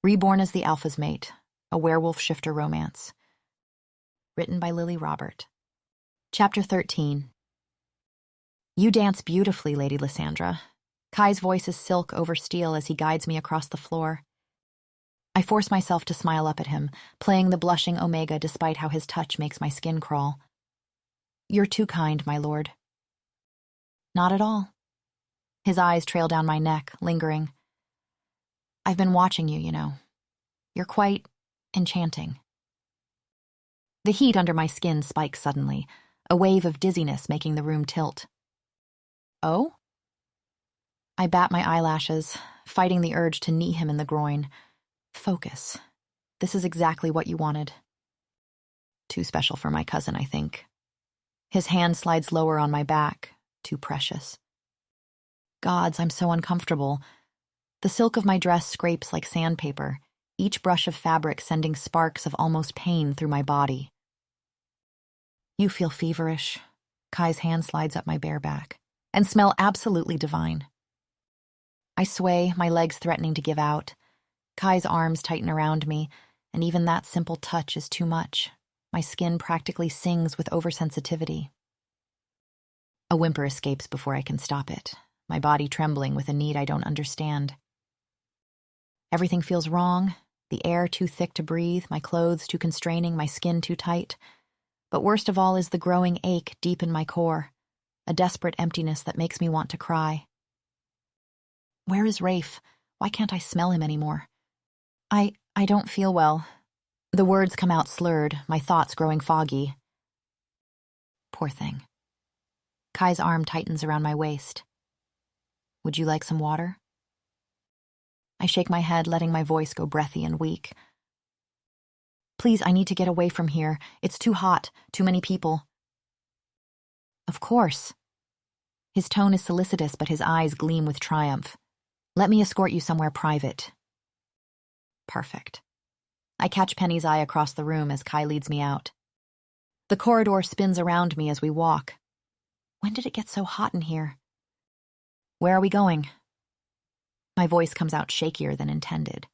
Reborn as the Alpha's Mate, a werewolf shifter romance. Written by Lily Robert. Chapter 13. You dance beautifully, Lady Leandra. Kai's voice is silk over steel as he guides me across the floor. I force myself to smile up at him, playing the blushing Omega despite how his touch makes my skin crawl. You're too kind, my lord. Not at all. His eyes trail down my neck, lingering. I've been watching you, you know. You're quite enchanting. The heat under my skin spikes suddenly, a wave of dizziness making the room tilt. Oh? I bat my eyelashes, fighting the urge to knee him in the groin. Focus. This is exactly what you wanted. Too special for my cousin, I think. His hand slides lower on my back. Too precious. Gods, I'm so uncomfortable. The silk of my dress scrapes like sandpaper, each brush of fabric sending sparks of almost pain through my body. You feel feverish. Kai's hand slides up my bare back, and smell absolutely divine. I sway, my legs threatening to give out. Kai's arms tighten around me, and even that simple touch is too much. My skin practically sings with oversensitivity. A whimper escapes before I can stop it, my body trembling with a need I don't understand. Everything feels wrong, the air too thick to breathe, my clothes too constraining, my skin too tight. But worst of all is the growing ache deep in my core, a desperate emptiness that makes me want to cry. Where is Rafe? Why can't I smell him anymore? I don't feel well. The words come out slurred, my thoughts growing foggy. Poor thing. Kai's arm tightens around my waist. Would you like some water? I shake my head, letting my voice go breathy and weak. Please, I need to get away from here. It's too hot, too many people. Of course. His tone is solicitous, but his eyes gleam with triumph. Let me escort you somewhere private. Perfect. I catch Penny's eye across the room as Kai leads me out. The corridor spins around me as we walk. When did it get so hot in here? Where are we going? My voice comes out shakier than intended.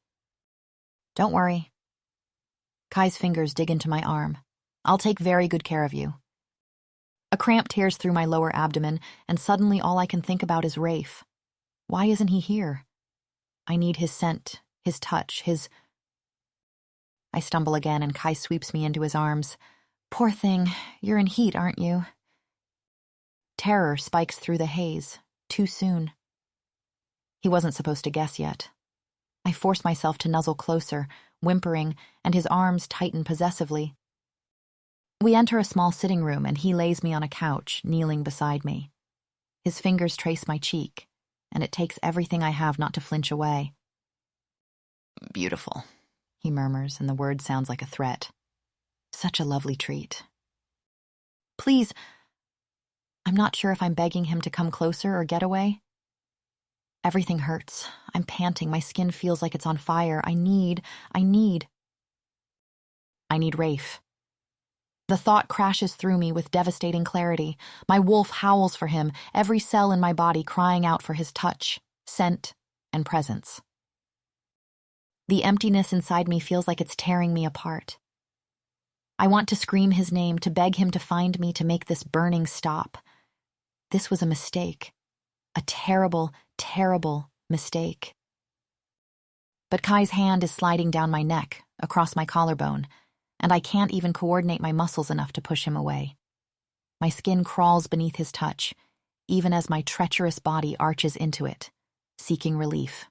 Don't worry. Kai's fingers dig into my arm. I'll take very good care of you. A cramp tears through my lower abdomen, and suddenly all I can think about is Rafe. Why isn't he here? I need his scent, his touch, his... I stumble again, and Kai sweeps me into his arms. Poor thing, you're in heat, aren't you? Terror spikes through the haze, too soon. He wasn't supposed to guess yet. I force myself to nuzzle closer, whimpering, and his arms tighten possessively. We enter a small sitting room, and he lays me on a couch, kneeling beside me. His fingers trace my cheek, and it takes everything I have not to flinch away. Beautiful, he murmurs, and the word sounds like a threat. Such a lovely treat. Please, I'm not sure if I'm begging him to come closer or get away. Everything hurts. I'm panting. My skin feels like it's on fire. I need Rafe. The thought crashes through me with devastating clarity. My wolf howls for him, every cell in my body crying out for his touch, scent, and presence. The emptiness inside me feels like it's tearing me apart. I want to scream his name, to beg him to find me, to make this burning stop. This was a mistake. A terrible, terrible mistake. But Kai's hand is sliding down my neck, across my collarbone, and I can't even coordinate my muscles enough to push him away. My skin crawls beneath his touch, even as my treacherous body arches into it, seeking relief.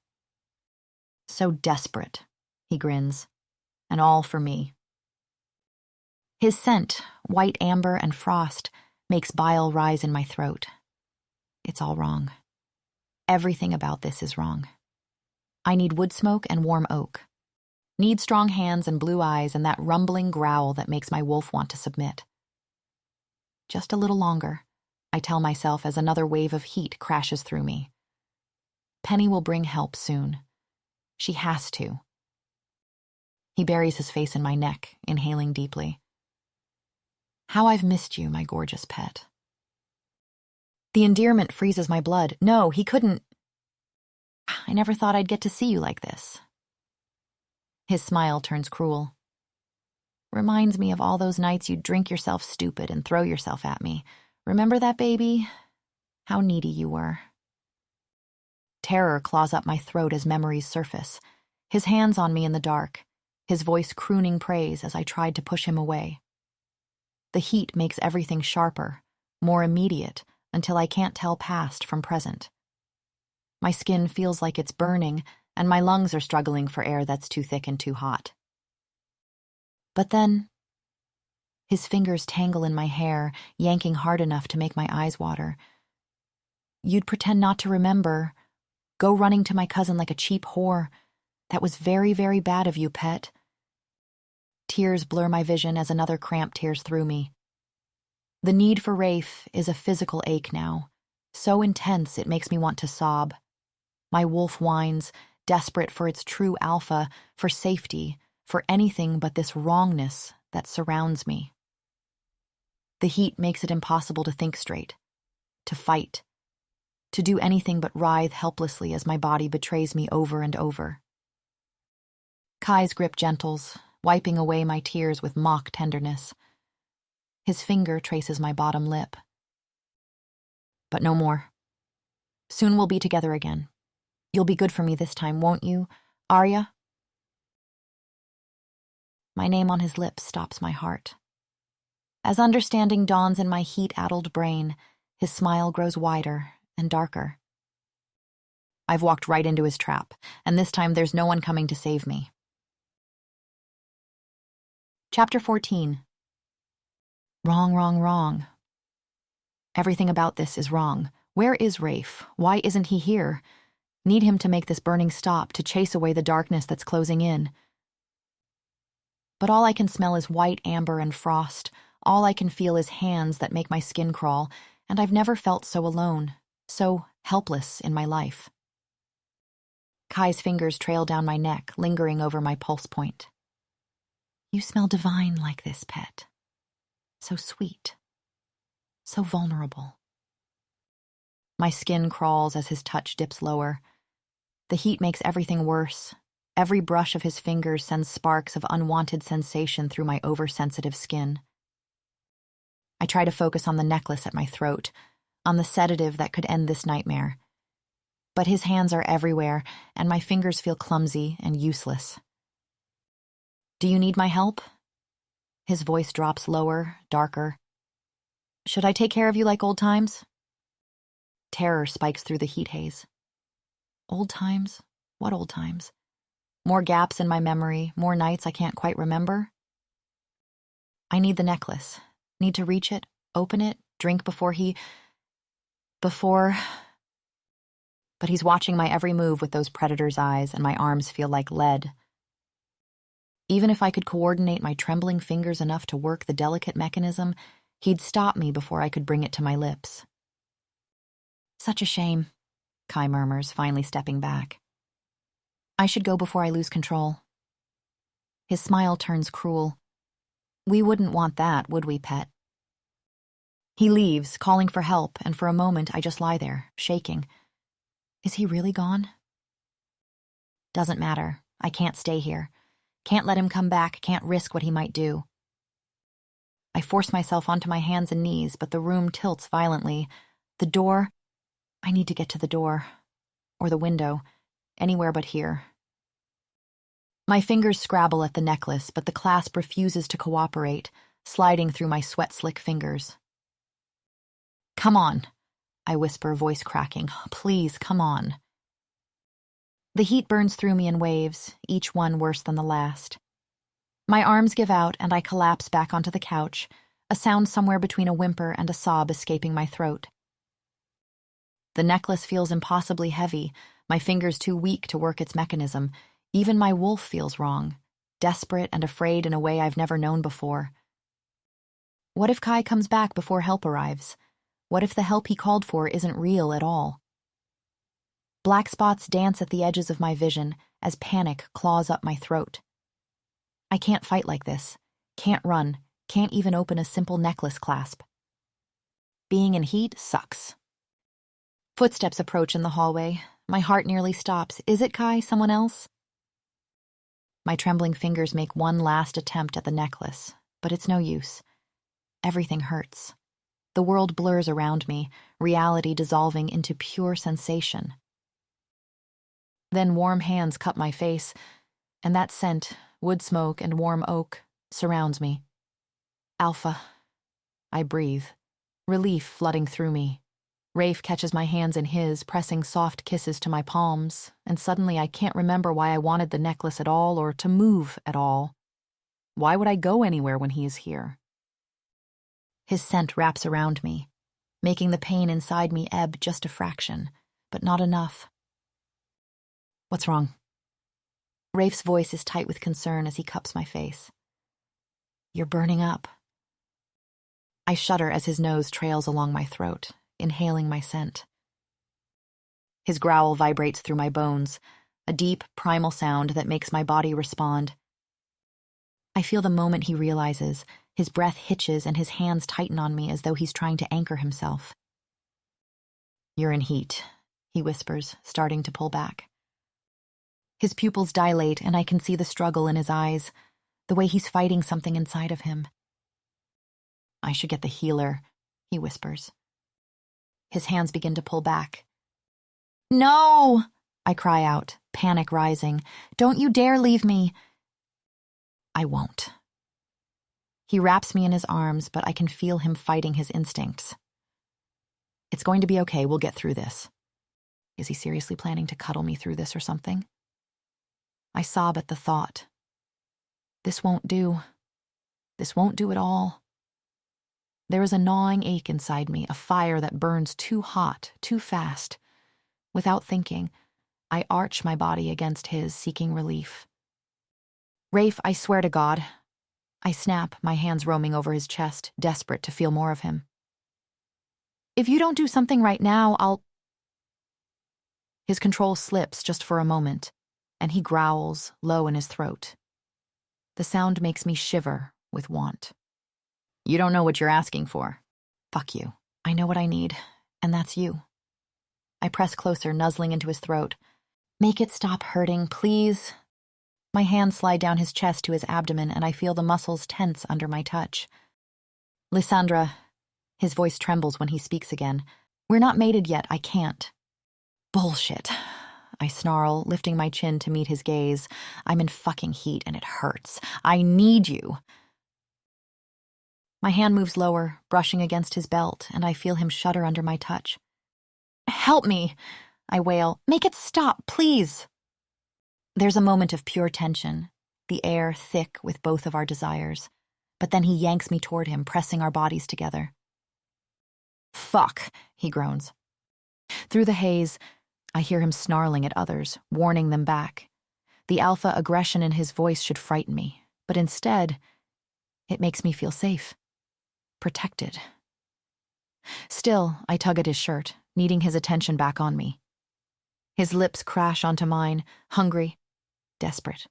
So desperate, he grins, and all for me. His scent, white amber and frost, makes bile rise in my throat. It's all wrong. Everything about this is wrong. I need wood smoke and warm oak. Need strong hands and blue eyes and that rumbling growl that makes my wolf want to submit. Just a little longer, I tell myself as another wave of heat crashes through me. Penny will bring help soon. She has to. He buries his face in my neck, inhaling deeply. How I've missed you, my gorgeous pet. The endearment freezes my blood. No, he couldn't. I never thought I'd get to see you like this. His smile turns cruel. Reminds me of all those nights you'd drink yourself stupid and throw yourself at me. Remember that, baby? How needy you were. Terror claws up my throat as memories surface. His hands on me in the dark, his voice crooning praise as I tried to push him away. The heat makes everything sharper, more immediate, until I can't tell past from present. My skin feels like it's burning, and my lungs are struggling for air that's too thick and too hot. But then, his fingers tangle in my hair, yanking hard enough to make my eyes water. You'd pretend not to remember, go running to my cousin like a cheap whore. That was very, very bad of you, pet. Tears blur my vision as another cramp tears through me. The need for Rafe is a physical ache now, so intense it makes me want to sob. My wolf whines, desperate for its true alpha, for safety, for anything but this wrongness that surrounds me. The heat makes it impossible to think straight, to fight, to do anything but writhe helplessly as my body betrays me over and over. Kai's grip gentles, wiping away my tears with mock tenderness. His finger traces my bottom lip. But no more. Soon we'll be together again. You'll be good for me this time, won't you, Arya? My name on his lips stops my heart. As understanding dawns in my heat-addled brain, his smile grows wider and darker. I've walked right into his trap, and this time there's no one coming to save me. Chapter 14. Wrong, wrong, wrong. Everything about this is wrong. Where is Rafe? Why isn't he here? Need him to make this burning stop, to chase away the darkness that's closing in. But all I can smell is white amber and frost. All I can feel is hands that make my skin crawl, and I've never felt so alone, so helpless in my life. Kai's fingers trail down my neck, lingering over my pulse point. You smell divine like this, pet. So sweet. So vulnerable. My skin crawls as his touch dips lower. The heat makes everything worse. Every brush of his fingers sends sparks of unwanted sensation through my oversensitive skin. I try to focus on the necklace at my throat, on the sedative that could end this nightmare. But his hands are everywhere, and my fingers feel clumsy and useless. Do you need my help? His voice drops lower, darker. Should I take care of you like old times? Terror spikes through the heat haze. Old times? What old times? More gaps in my memory, more nights I can't quite remember. I need the necklace. Need to reach it, open it, drink before But he's watching my every move with those predator's eyes, and my arms feel like lead. Even if I could coordinate my trembling fingers enough to work the delicate mechanism, he'd stop me before I could bring it to my lips. Such a shame, Kai murmurs, finally stepping back. I should go before I lose control. His smile turns cruel. We wouldn't want that, would we, pet? He leaves, calling for help, and for a moment I just lie there, shaking. Is he really gone? Doesn't matter. I can't stay here. Can't let him come back, can't risk what he might do. I force myself onto my hands and knees, but the room tilts violently. The door... I need to get to the door. Or the window. Anywhere but here. My fingers scrabble at the necklace, but the clasp refuses to cooperate, sliding through my sweat-slick fingers. Come on, I whisper, voice cracking. Please, come on. The heat burns through me in waves, each one worse than the last. My arms give out, and I collapse back onto the couch, a sound somewhere between a whimper and a sob escaping my throat. The necklace feels impossibly heavy, my fingers too weak to work its mechanism. Even my wolf feels wrong, desperate and afraid in a way I've never known before. What if Kai comes back before help arrives? What if the help he called for isn't real at all? Black spots dance at the edges of my vision as panic claws up my throat. I can't fight like this, can't run, can't even open a simple necklace clasp. Being in heat sucks. Footsteps approach in the hallway. My heart nearly stops. Is it Kai, someone else? My trembling fingers make one last attempt at the necklace, but it's no use. Everything hurts. The world blurs around me, reality dissolving into pure sensation. Then warm hands cup my face, and that scent, wood smoke and warm oak, surrounds me. Alpha. I breathe, relief flooding through me. Rafe catches my hands in his, pressing soft kisses to my palms, and suddenly I can't remember why I wanted the necklace at all or to move at all. Why would I go anywhere when he is here? His scent wraps around me, making the pain inside me ebb just a fraction, but not enough. What's wrong? Rafe's voice is tight with concern as he cups my face. You're burning up. I shudder as his nose trails along my throat, inhaling my scent. His growl vibrates through my bones, a deep, primal sound that makes my body respond. I feel the moment he realizes, his breath hitches and his hands tighten on me as though he's trying to anchor himself. You're in heat, he whispers, starting to pull back. His pupils dilate and I can see the struggle in his eyes, the way he's fighting something inside of him. I should get the healer, he whispers. His hands begin to pull back. No! I cry out, panic rising. Don't you dare leave me. I won't. He wraps me in his arms, but I can feel him fighting his instincts. It's going to be okay, we'll get through this. Is he seriously planning to cuddle me through this or something? I sob at the thought. This won't do. This won't do at all. There is a gnawing ache inside me, a fire that burns too hot, too fast. Without thinking, I arch my body against his, seeking relief. Rafe, I swear to God. I snap, my hands roaming over his chest, desperate to feel more of him. If you don't do something right now, I'll... His control slips just for a moment, and he growls, low in his throat. The sound makes me shiver with want. You don't know what you're asking for. Fuck you. I know what I need, and that's you. I press closer, nuzzling into his throat. Make it stop hurting, please. My hands slide down his chest to his abdomen, and I feel the muscles tense under my touch. Leandra, his voice trembles when he speaks again. We're not mated yet, I can't. Bullshit. I snarl, lifting my chin to meet his gaze. I'm in fucking heat, and it hurts. I need you. My hand moves lower, brushing against his belt, and I feel him shudder under my touch. Help me, I wail. Make it stop, please. There's a moment of pure tension, the air thick with both of our desires, but then he yanks me toward him, pressing our bodies together. Fuck, he groans. Through the haze, I hear him snarling at others, warning them back. The alpha aggression in his voice should frighten me, but instead, it makes me feel safe. Protected. Still, I tug at his shirt, needing his attention back on me. His lips crash onto mine, hungry, desperate.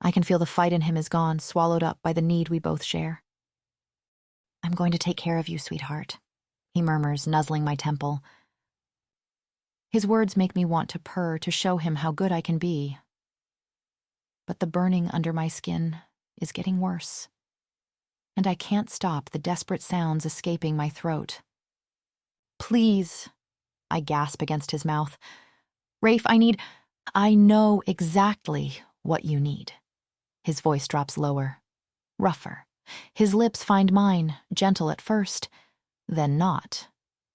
I can feel the fight in him is gone, swallowed up by the need we both share. I'm going to take care of you, sweetheart, he murmurs, nuzzling my temple. His words make me want to purr to show him how good I can be. But the burning under my skin is getting worse, and I can't stop the desperate sounds escaping my throat. Please, I gasp against his mouth. Rafe, I know exactly what you need. His voice drops lower, rougher. His lips find mine, gentle at first, then not,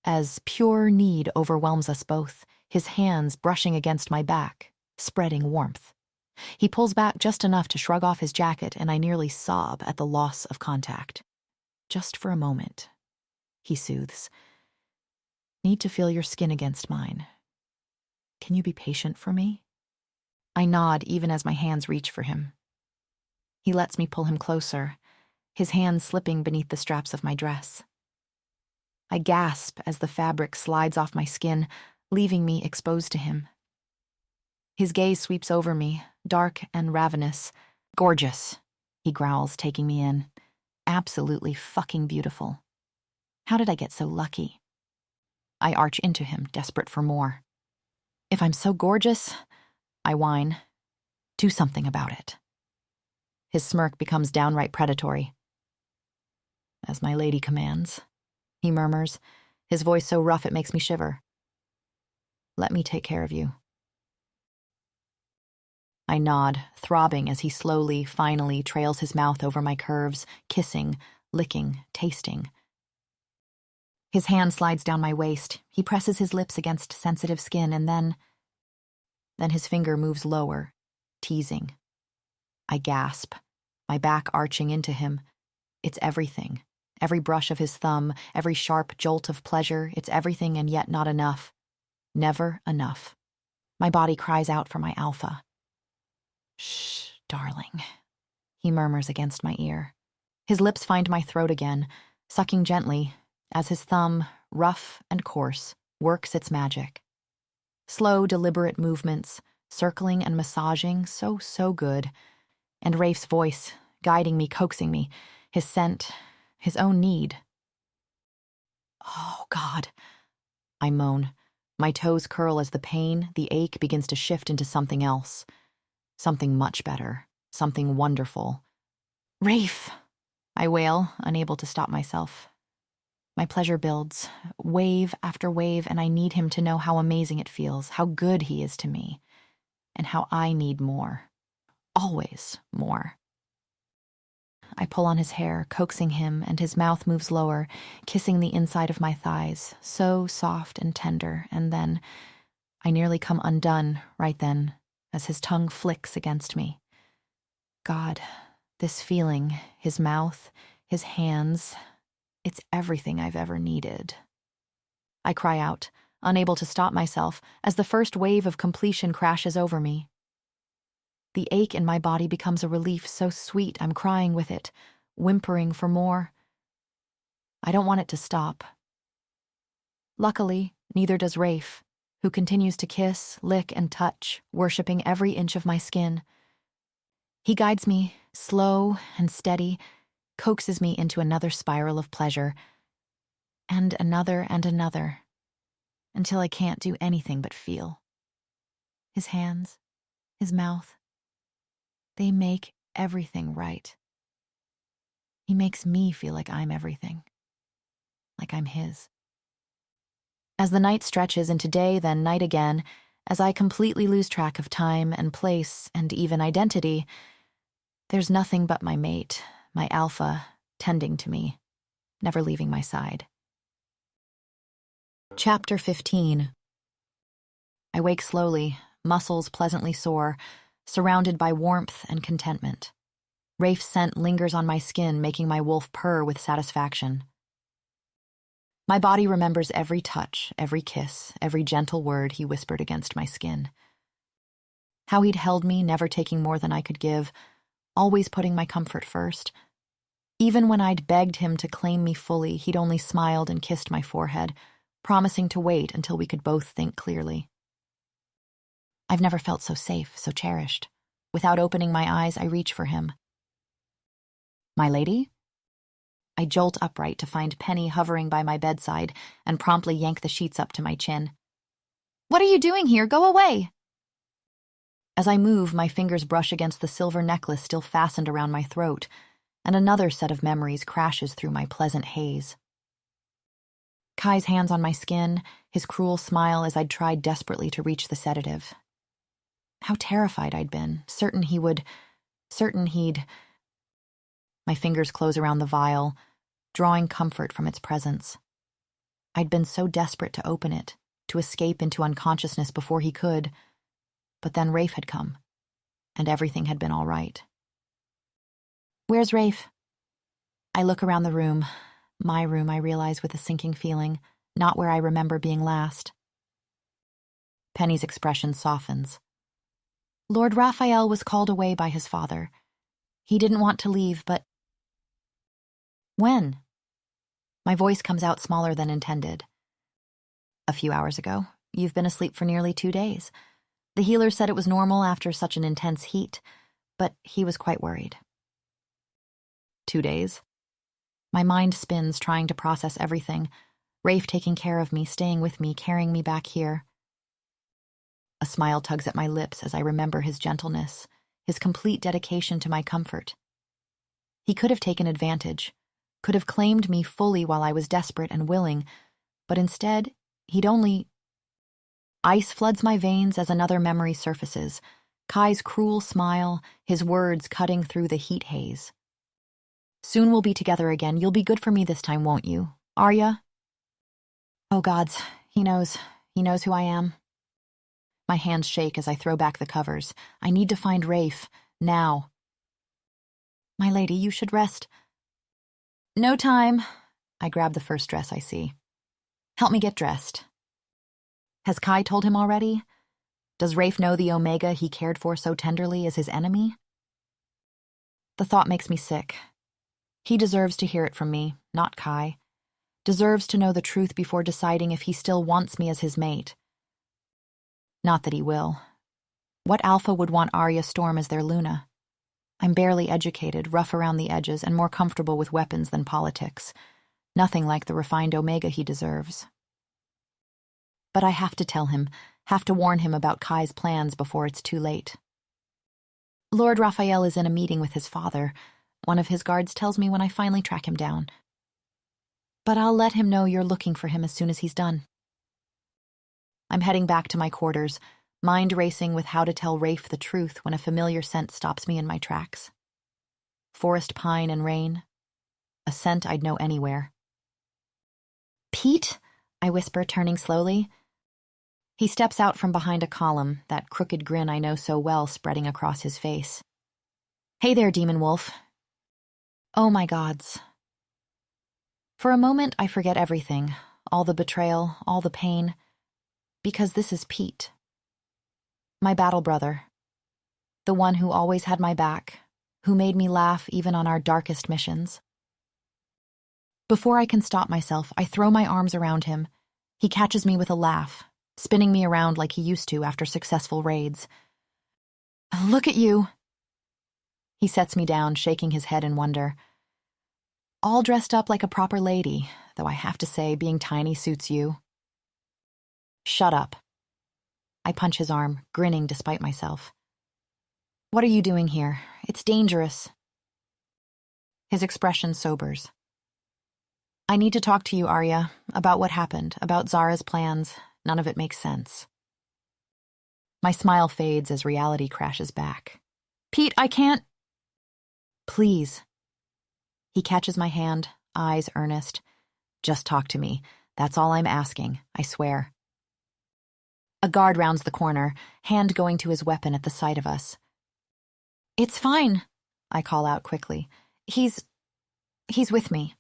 as pure need overwhelms us both, his hands brushing against my back, spreading warmth. He pulls back just enough to shrug off his jacket, and I nearly sob at the loss of contact. Just for a moment, he soothes. Need to feel your skin against mine. Can you be patient for me? I nod even as my hands reach for him. He lets me pull him closer, his hands slipping beneath the straps of my dress. I gasp as the fabric slides off my skin, leaving me exposed to him. His gaze sweeps over me, dark and ravenous. Gorgeous, he growls, taking me in. Absolutely fucking beautiful. How did I get so lucky? I arch into him, desperate for more. If I'm so gorgeous, I whine. Do something about it. His smirk becomes downright predatory. As my lady commands, he murmurs, his voice so rough it makes me shiver. Let me take care of you. I nod, throbbing as he slowly, finally trails his mouth over my curves, kissing, licking, tasting. His hand slides down my waist. He presses his lips against sensitive skin, and then his finger moves lower, teasing. I gasp, my back arching into him. It's everything. Every brush of his thumb, every sharp jolt of pleasure, it's everything and yet not enough. Never enough. My body cries out for my alpha. Shh, darling, he murmurs against my ear. His lips find my throat again, sucking gently, as his thumb, rough and coarse, works its magic. Slow, deliberate movements, circling and massaging, so good. And Rafe's voice, guiding me, coaxing me, his scent, his own need. Oh, God, I moan. My toes curl as the pain, the ache begins to shift into something else. Something much better, something wonderful. Rafe, I wail, unable to stop myself. My pleasure builds, wave after wave, and I need him to know how amazing it feels, how good he is to me, and how I need more. Always more. I pull on his hair, coaxing him, and his mouth moves lower, kissing the inside of my thighs, so soft and tender, and then I nearly come undone right then, as his tongue flicks against me. God, this feeling, his mouth, his hands, it's everything I've ever needed. I cry out, unable to stop myself, as the first wave of completion crashes over me. The ache in my body becomes a relief so sweet I'm crying with it, whimpering for more. I don't want it to stop. Luckily, neither does Rafe, who continues to kiss, lick, and touch, worshipping every inch of my skin. He guides me, slow and steady, coaxes me into another spiral of pleasure, and another, until I can't do anything but feel. His hands, his mouth, they make everything right. He makes me feel like I'm everything, like I'm his. As the night stretches into day, then night again, as I completely lose track of time and place and even identity, there's nothing but my mate, my alpha, tending to me, never leaving my side. Chapter 15. I wake slowly, muscles pleasantly sore, surrounded by warmth and contentment. Rafe's scent lingers on my skin, making my wolf purr with satisfaction. My body remembers every touch, every kiss, every gentle word he whispered against my skin. How he'd held me, never taking more than I could give, always putting my comfort first. Even when I'd begged him to claim me fully, he'd only smiled and kissed my forehead, promising to wait until we could both think clearly. I've never felt so safe, so cherished. Without opening my eyes, I reach for him. My lady? I jolt upright to find Penny hovering by my bedside and promptly yank the sheets up to my chin. What are you doing here? Go away! As I move, my fingers brush against the silver necklace still fastened around my throat, and another set of memories crashes through my pleasant haze. Kai's hands on my skin, his cruel smile as I'd tried desperately to reach the sedative. How terrified I'd been, certain he'd... My fingers close around the vial, drawing comfort from its presence. I'd been so desperate to open it, to escape into unconsciousness before he could, but then Rafe had come, and everything had been all right. Where's Rafe? I look around the room. My room, I realize with a sinking feeling, not where I remember being last. Penny's expression softens. Lord Raphael was called away by his father. He didn't want to leave, but... When? My voice comes out smaller than intended. A few hours ago. You've been asleep for nearly 2 days. The healer said it was normal after such an intense heat, but he was quite worried. 2 days? My mind spins, trying to process everything. Rafe taking care of me, staying with me, carrying me back here. A smile tugs at my lips as I remember his gentleness, his complete dedication to my comfort. He could have taken advantage, could have claimed me fully while I was desperate and willing, but instead, he'd only... Ice floods my veins as another memory surfaces, Kai's cruel smile, his words cutting through the heat haze. Soon we'll be together again. You'll be good for me this time, won't you, Arya? Oh gods, he knows who I am. My hands shake as I throw back the covers. I need to find Rafe, now. My lady, you should rest. No time. I grab the first dress I see. Help me get dressed. Has Kai told him already? Does Rafe know the Omega he cared for so tenderly is his enemy? The thought makes me sick. He deserves to hear it from me, not Kai. Deserves to know the truth before deciding if he still wants me as his mate. Not that he will. What alpha would want Arya Storm as their Luna? I'm barely educated, rough around the edges, and more comfortable with weapons than politics. Nothing like the refined Omega he deserves. But I have to tell him, have to warn him about Kai's plans before it's too late. Lord Raphael is in a meeting with his father. One of his guards tells me when I finally track him down. But I'll let him know you're looking for him as soon as he's done. I'm heading back to my quarters, mind racing with how to tell Rafe the truth when a familiar scent stops me in my tracks. Forest pine and rain. A scent I'd know anywhere. Pete? I whisper, turning slowly. He steps out from behind a column, that crooked grin I know so well spreading across his face. Hey there, Demon Wolf. Oh my gods. For a moment, I forget everything, all the betrayal, all the pain, because this is Pete. My battle brother. The one who always had my back, who made me laugh even on our darkest missions. Before I can stop myself, I throw my arms around him. He catches me with a laugh, spinning me around like he used to after successful raids. Look at you. He sets me down, shaking his head in wonder. All dressed up like a proper lady, though I have to say being tiny suits you. Shut up. I punch his arm, grinning despite myself. What are you doing here? It's dangerous. His expression sobers. I need to talk to you, Arya, about what happened, about Zara's plans. None of it makes sense. My smile fades as reality crashes back. Pete, I can't... Please. He catches my hand, eyes earnest. Just talk to me. That's all I'm asking, I swear. A guard rounds the corner, hand going to his weapon at the sight of us. It's fine, I call out quickly. He's with me.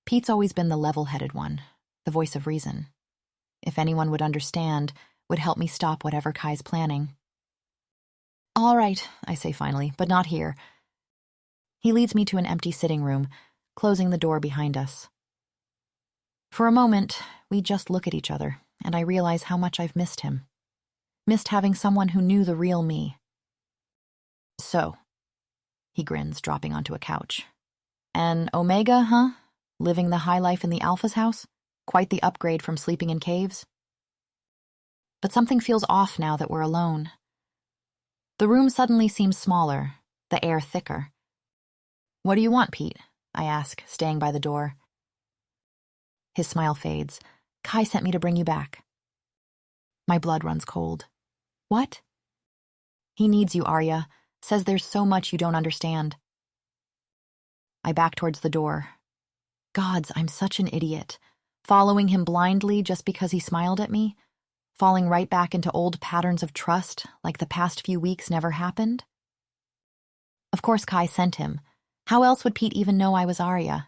Pete's always been the level-headed one, the voice of reason. If anyone would understand, would help me stop whatever Kai's planning. All right, I say finally, but not here. He leads me to an empty sitting room, closing the door behind us. For a moment, we just look at each other, and I realize how much I've missed him. Missed having someone who knew the real me. So, he grins, dropping onto a couch. An Omega, huh? Living the high life in the Alpha's house? Quite the upgrade from sleeping in caves? But something feels off now that we're alone. The room suddenly seems smaller, the air thicker. What do you want, Pete? I ask, staying by the door. His smile fades. Kai sent me to bring you back. My blood runs cold. What? He needs you, Arya. Says there's so much you don't understand. I back towards the door. Gods, I'm such an idiot. Following him blindly just because he smiled at me? Falling right back into old patterns of trust, like the past few weeks never happened? Of course Kai sent him. How else would Pete even know I was Arya?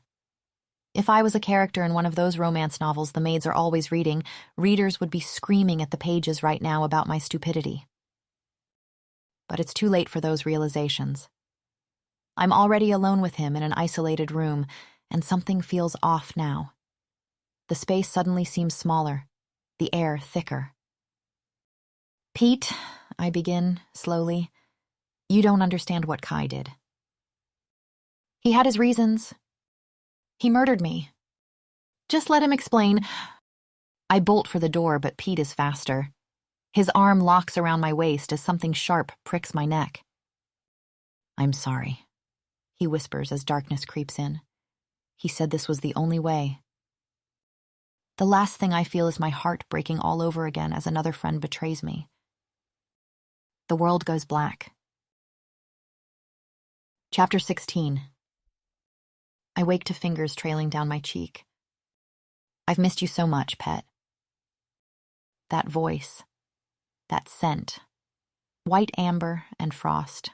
If I was a character in one of those romance novels the maids are always reading, readers would be screaming at the pages right now about my stupidity. But it's too late for those realizations. I'm already alone with him in an isolated room, and something feels off now. The space suddenly seems smaller, the air thicker. Pete, I begin, slowly, you don't understand what Kai did. He had his reasons. He murdered me. Just let him explain. I bolt for the door, but Pete is faster. His arm locks around my waist as something sharp pricks my neck. "I'm sorry," he whispers as darkness creeps in. He said this was the only way. The last thing I feel is my heart breaking all over again as another friend betrays me. The world goes black. Chapter 16. I wake to fingers trailing down my cheek. "I've missed you so much, pet." That voice, that scent, white amber and frost.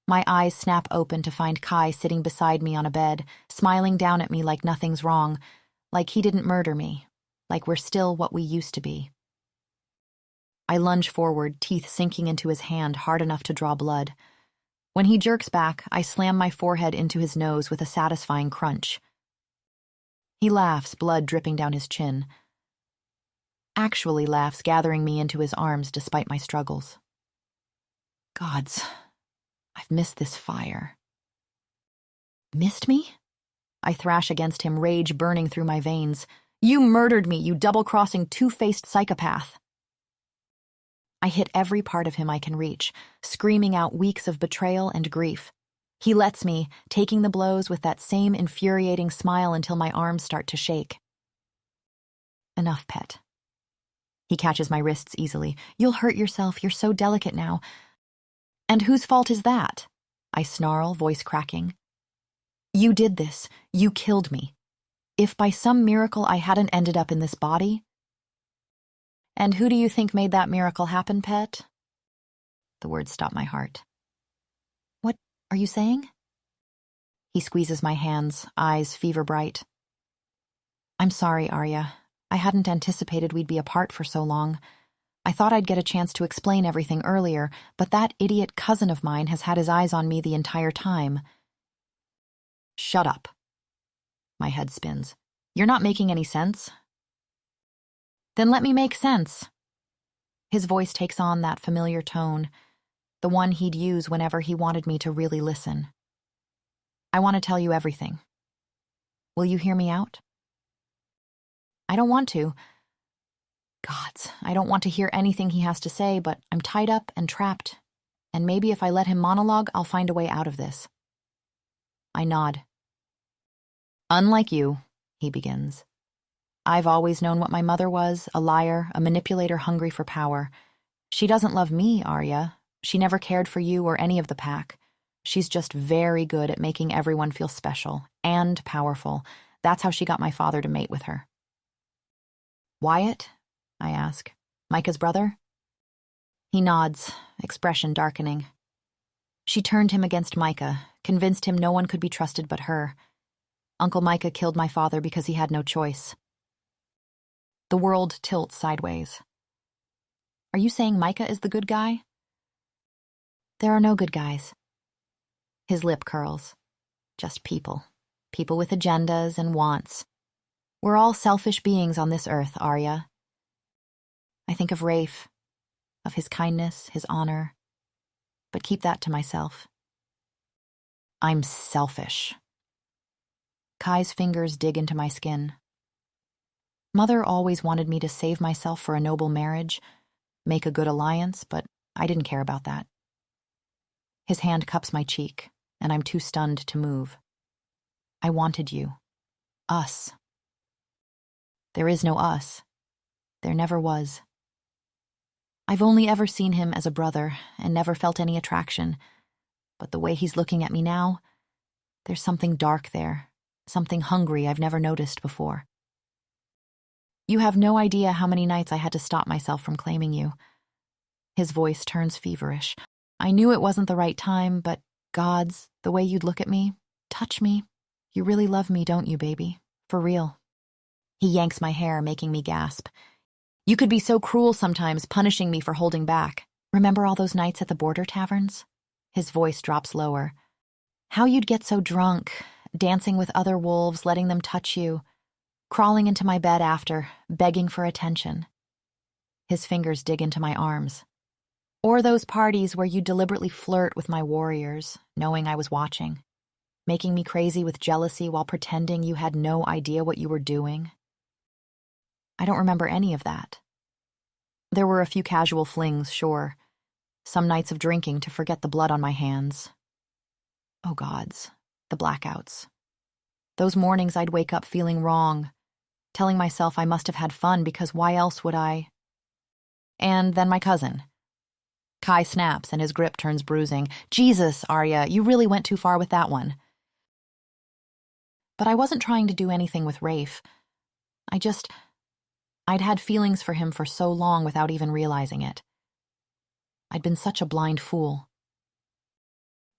My eyes snap open to find Kai sitting beside me on a bed, smiling down at me like nothing's wrong, like he didn't murder me, like we're still what we used to be. I lunge forward, teeth sinking into his hand hard enough to draw blood. When he jerks back, I slam my forehead into his nose with a satisfying crunch. He laughs, blood dripping down his chin. Actually laughs, gathering me into his arms despite my struggles. Gods, I've missed this fire. Missed me? I thrash against him, rage burning through my veins. "You murdered me, you double-crossing, two-faced psychopath." I hit every part of him I can reach, screaming out weeks of betrayal and grief. He lets me, taking the blows with that same infuriating smile until my arms start to shake. "Enough, pet." He catches my wrists easily. "You'll hurt yourself, you're so delicate now." "And whose fault is that?" I snarl, voice cracking. "You did this. You killed me. If by some miracle I hadn't ended up in this body..." "And who do you think made that miracle happen, pet?" The words stop my heart. "What are you saying?" He squeezes my hands, eyes fever bright. "I'm sorry, Arya. I hadn't anticipated we'd be apart for so long. I thought I'd get a chance to explain everything earlier, but that idiot cousin of mine has had his eyes on me the entire time." "Shut up." My head spins. "You're not making any sense." "Then let me make sense." His voice takes on that familiar tone, the one he'd use whenever he wanted me to really listen. "I want to tell you everything. Will you hear me out?" "I don't want to." Gods, I don't want to hear anything he has to say, but I'm tied up and trapped, and maybe if I let him monologue, I'll find a way out of this. I nod. "Unlike you," he begins. "I've always known what my mother was, a liar, a manipulator hungry for power. She doesn't love me, Arya. She never cared for you or any of the pack. She's just very good at making everyone feel special and powerful. That's how she got my father to mate with her." "Wyatt?" I ask. "Micah's brother?" He nods, expression darkening. "She turned him against Micah, convinced him no one could be trusted but her. Uncle Micah killed my father because he had no choice." The world tilts sideways. "Are you saying Micah is the good guy?" "There are no good guys." His lip curls. "Just people. People with agendas and wants. We're all selfish beings on this earth, Arya." I think of Rafe, of his kindness, his honor, but keep that to myself. "I'm selfish." Kai's fingers dig into my skin. Mother always wanted me to save myself for a noble marriage, make a good alliance, but I didn't care about that. His hand cups my cheek, and I'm too stunned to move. "I wanted you. Us." There is no us. There never was. I've only ever seen him as a brother and never felt any attraction, but the way he's looking at me now, there's something dark there, something hungry I've never noticed before. "You have no idea how many nights I had to stop myself from claiming you." His voice turns feverish. "I knew it wasn't the right time, but gods, the way you'd look at me, touch me. You really love me, don't you, baby? For real." He yanks my hair, making me gasp. "You could be so cruel sometimes, punishing me for holding back. Remember all those nights at the border taverns?" His voice drops lower. "How you'd get so drunk, dancing with other wolves, letting them touch you, crawling into my bed after, begging for attention." His fingers dig into my arms. "Or those parties where you deliberately flirt with my warriors, knowing I was watching, making me crazy with jealousy while pretending you had no idea what you were doing." I don't remember any of that. There were a few casual flings, sure. Some nights of drinking to forget the blood on my hands. Oh gods, the blackouts. Those mornings I'd wake up feeling wrong, telling myself I must have had fun because why else would I? And then my cousin. Kai snaps and his grip turns bruising. Jesus, Arya, you really went too far with that one. But I wasn't trying to do anything with Rafe. I'd had feelings for him for so long without even realizing it. I'd been such a blind fool.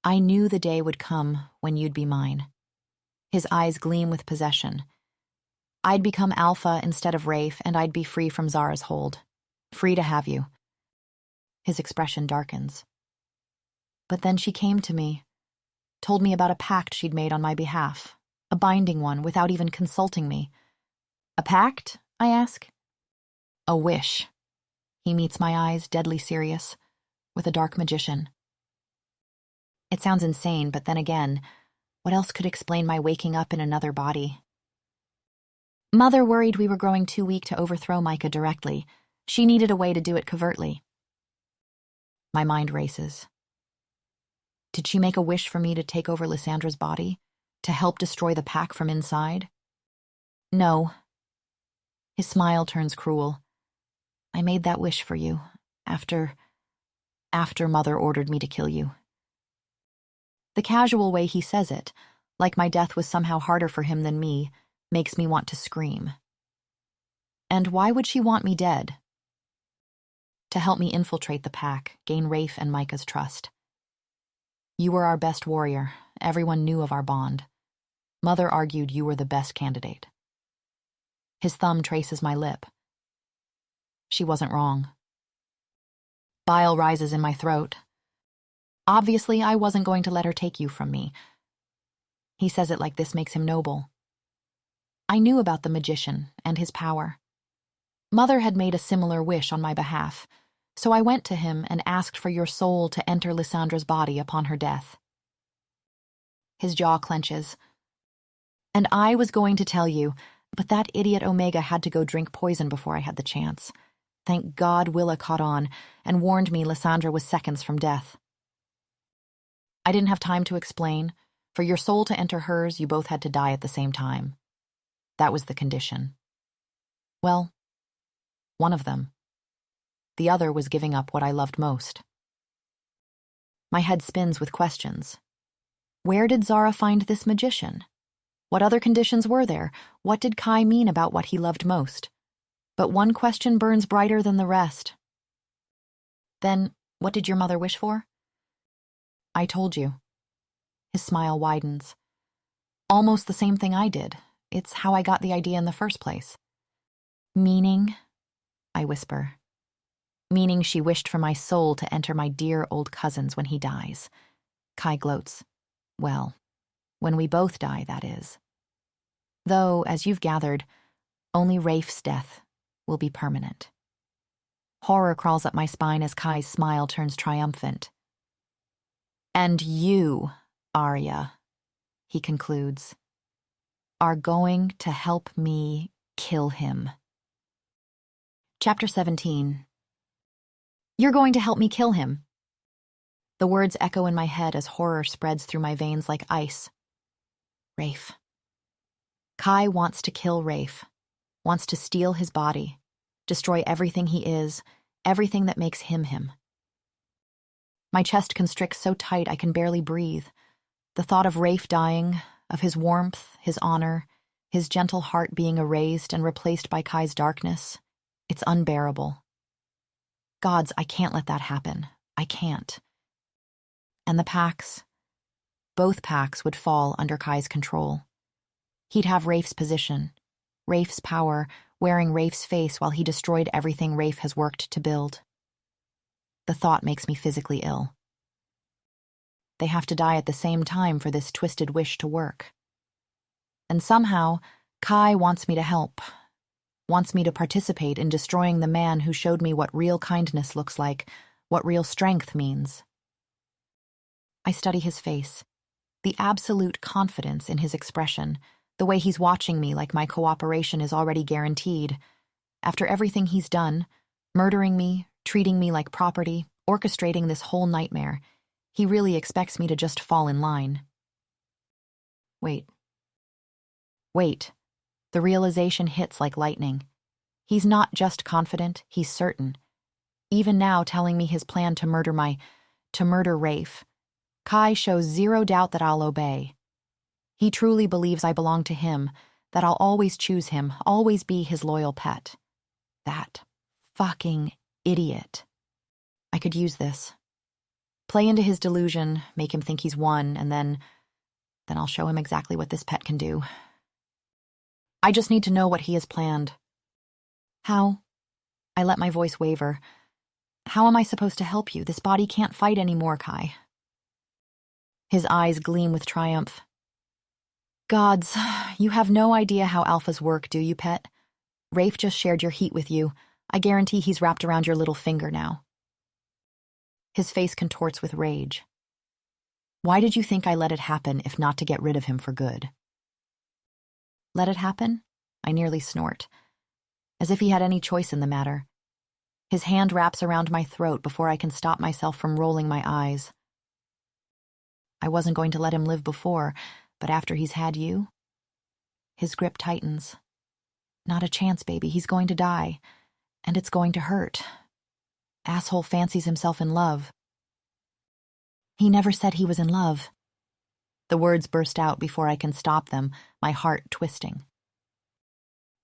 I knew the day would come when you'd be mine. His eyes gleam with possession. I'd become alpha instead of Rafe, and I'd be free from Zara's hold. Free to have you. His expression darkens. But then she came to me, told me about a pact she'd made on my behalf, a binding one without even consulting me. A pact? I ask. A wish. He meets my eyes, deadly serious, with a dark magician. It sounds insane, but then again, what else could explain my waking up in another body? Mother worried we were growing too weak to overthrow Micah directly. She needed a way to do it covertly. My mind races. Did she make a wish for me to take over Lysandra's body? To help destroy the pack from inside? No. His smile turns cruel. I made that wish for you, after Mother ordered me to kill you. The casual way he says it, like my death was somehow harder for him than me, makes me want to scream. And why would she want me dead? To help me infiltrate the pack, gain Rafe and Micah's trust. You were our best warrior. Everyone knew of our bond. Mother argued you were the best candidate. His thumb traces my lip. She wasn't wrong. Bile rises in my throat. Obviously, I wasn't going to let her take you from me. He says it like this makes him noble. I knew about the magician and his power. Mother had made a similar wish on my behalf, so I went to him and asked for your soul to enter Lysandra's body upon her death. His jaw clenches. And I was going to tell you, but that idiot Omega had to go drink poison before I had the chance. Thank God Willa caught on and warned me Lysandra was seconds from death. I didn't have time to explain. For your soul to enter hers, you both had to die at the same time. That was the condition. Well, one of them. The other was giving up what I loved most. My head spins with questions. Where did Zara find this magician? What other conditions were there? What did Kai mean about what he loved most? But one question burns brighter than the rest. Then, what did your mother wish for? I told you. His smile widens. Almost the same thing I did. It's how I got the idea in the first place. Meaning? I whisper. Meaning she wished for my soul to enter my dear old cousin's when he dies. Kai gloats. Well, when we both die, that is. Though, as you've gathered, only Rafe's death will be permanent. Horror crawls up my spine as Kai's smile turns triumphant. And you, Arya, he concludes, are going to help me kill him. Chapter 17. You're going to help me kill him. The words echo in my head as horror spreads through my veins like ice. Rafe. Kai wants to kill Rafe, wants to steal his body, destroy everything he is, everything that makes him him. My chest constricts so tight I can barely breathe. The thought of Rafe dying, of his warmth, his honor, his gentle heart being erased and replaced by Kai's darkness, it's unbearable. Gods, I can't let that happen. I can't. And the packs, both packs would fall under Kai's control. He'd have Rafe's position, Rafe's power, wearing Rafe's face while he destroyed everything Rafe has worked to build. The thought makes me physically ill. They have to die at the same time for this twisted wish to work. And somehow, Kai wants me to help, wants me to participate in destroying the man who showed me what real kindness looks like, what real strength means. I study his face, the absolute confidence in his expression, the way he's watching me like my cooperation is already guaranteed. After everything he's done, Murdering me, treating me like property, orchestrating this whole nightmare. He really expects me to just fall in line. Wait. The realization hits like lightning. He's not just confident, he's certain. Even now telling me his plan to murder Rafe. Kai shows zero doubt that I'll obey. He truly believes I belong to him, that I'll always choose him, always be his loyal pet. That fucking idiot. I could use this. Play into his delusion, make him think he's won, and then I'll show him exactly what this pet can do. I just need to know what he has planned. How? I let my voice waver. How am I supposed to help you? This body can't fight anymore, Kai. His eyes gleam with triumph. Gods, you have no idea how alphas work, do you, pet? Rafe just shared your heat with you. I guarantee he's wrapped around your little finger now. His face contorts with rage. Why did you think I let it happen if not to get rid of him for good? Let it happen? I nearly snort. As if he had any choice in the matter. His hand wraps around my throat before I can stop myself from rolling my eyes. I wasn't going to let him live before, but after he's had you? His grip tightens. Not a chance, baby. He's going to die. And it's going to hurt. Asshole fancies himself in love. He never said he was in love. The words burst out before I can stop them, my heart twisting.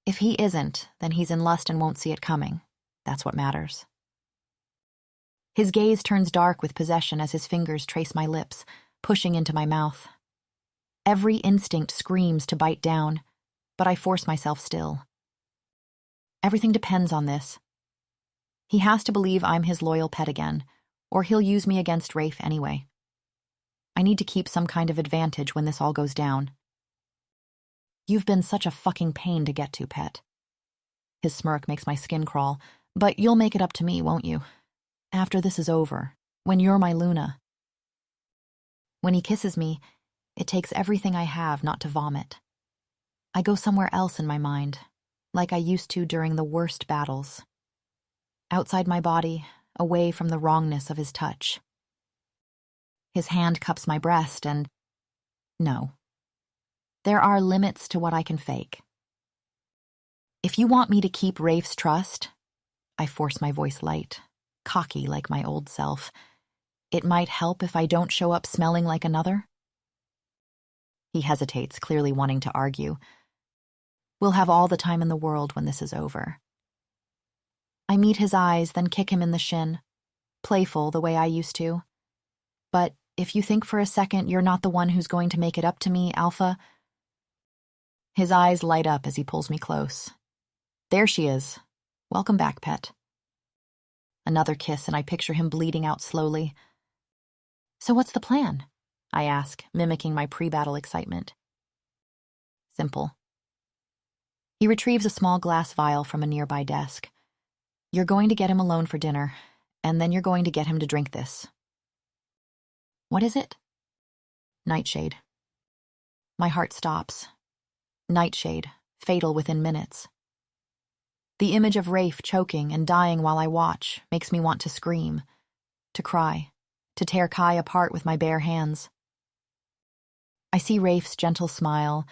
If he isn't, then he's in lust and won't see it coming. That's what matters. His gaze turns dark with possession as his fingers trace my lips, pushing into my mouth. Every instinct screams to bite down, but I force myself still. Everything depends on this. He has to believe I'm his loyal pet again, or he'll use me against Rafe anyway. I need to keep some kind of advantage when this all goes down. You've been such a fucking pain to get to, pet. His smirk makes my skin crawl, but you'll make it up to me, won't you? After this is over, when you're my Luna. When he kisses me, it takes everything I have not to vomit. I go somewhere else in my mind, like I used to during the worst battles. Outside my body, away from the wrongness of his touch. His hand cups my breast and... No. There are limits to what I can fake. If you want me to keep Rafe's trust, I force my voice light, cocky like my old self. It might help if I don't show up smelling like another. He hesitates, clearly wanting to argue. We'll have all the time in the world when this is over. I meet his eyes, then kick him in the shin, playful the way I used to. But if you think for a second you're not the one who's going to make it up to me, Alpha... His eyes light up as he pulls me close. There she is. Welcome back, pet. Another kiss, and I picture him bleeding out slowly. So what's the plan? I ask, mimicking my pre-battle excitement. Simple. He retrieves a small glass vial from a nearby desk. You're going to get him alone for dinner, and then you're going to get him to drink this. What is it? Nightshade. My heart stops. Nightshade, fatal within minutes. The image of Rafe choking and dying while I watch makes me want to scream, to cry, to tear Kai apart with my bare hands. I see Rafe's gentle smile,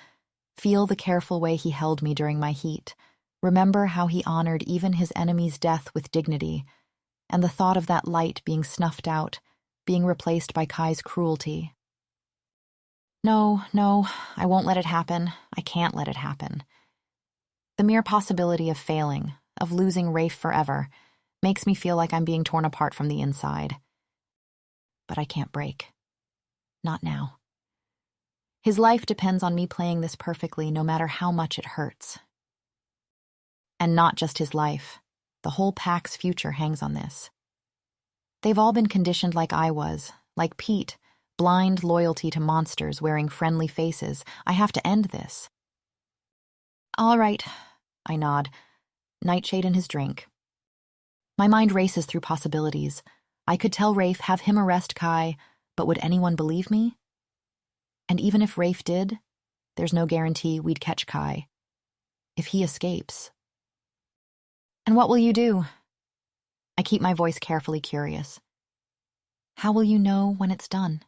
feel the careful way he held me during my heat, remember how he honored even his enemy's death with dignity, and the thought of that light being snuffed out, being replaced by Kai's cruelty. No, I won't let it happen. I can't let it happen. The mere possibility of failing, of losing Rafe forever, makes me feel like I'm being torn apart from the inside. But I can't break. Not now. His life depends on me playing this perfectly, no matter how much it hurts. And not just his life. The whole pack's future hangs on this. They've all been conditioned like I was, like Pete, blind loyalty to monsters wearing friendly faces. I have to end this. All right, I nod, Nightshade in his drink. My mind races through possibilities. I could tell Rafe, have him arrest Kai, but would anyone believe me? And even if Rafe did, there's no guarantee we'd catch Kai. If he escapes. And what will you do? I keep my voice carefully curious. How will you know when it's done?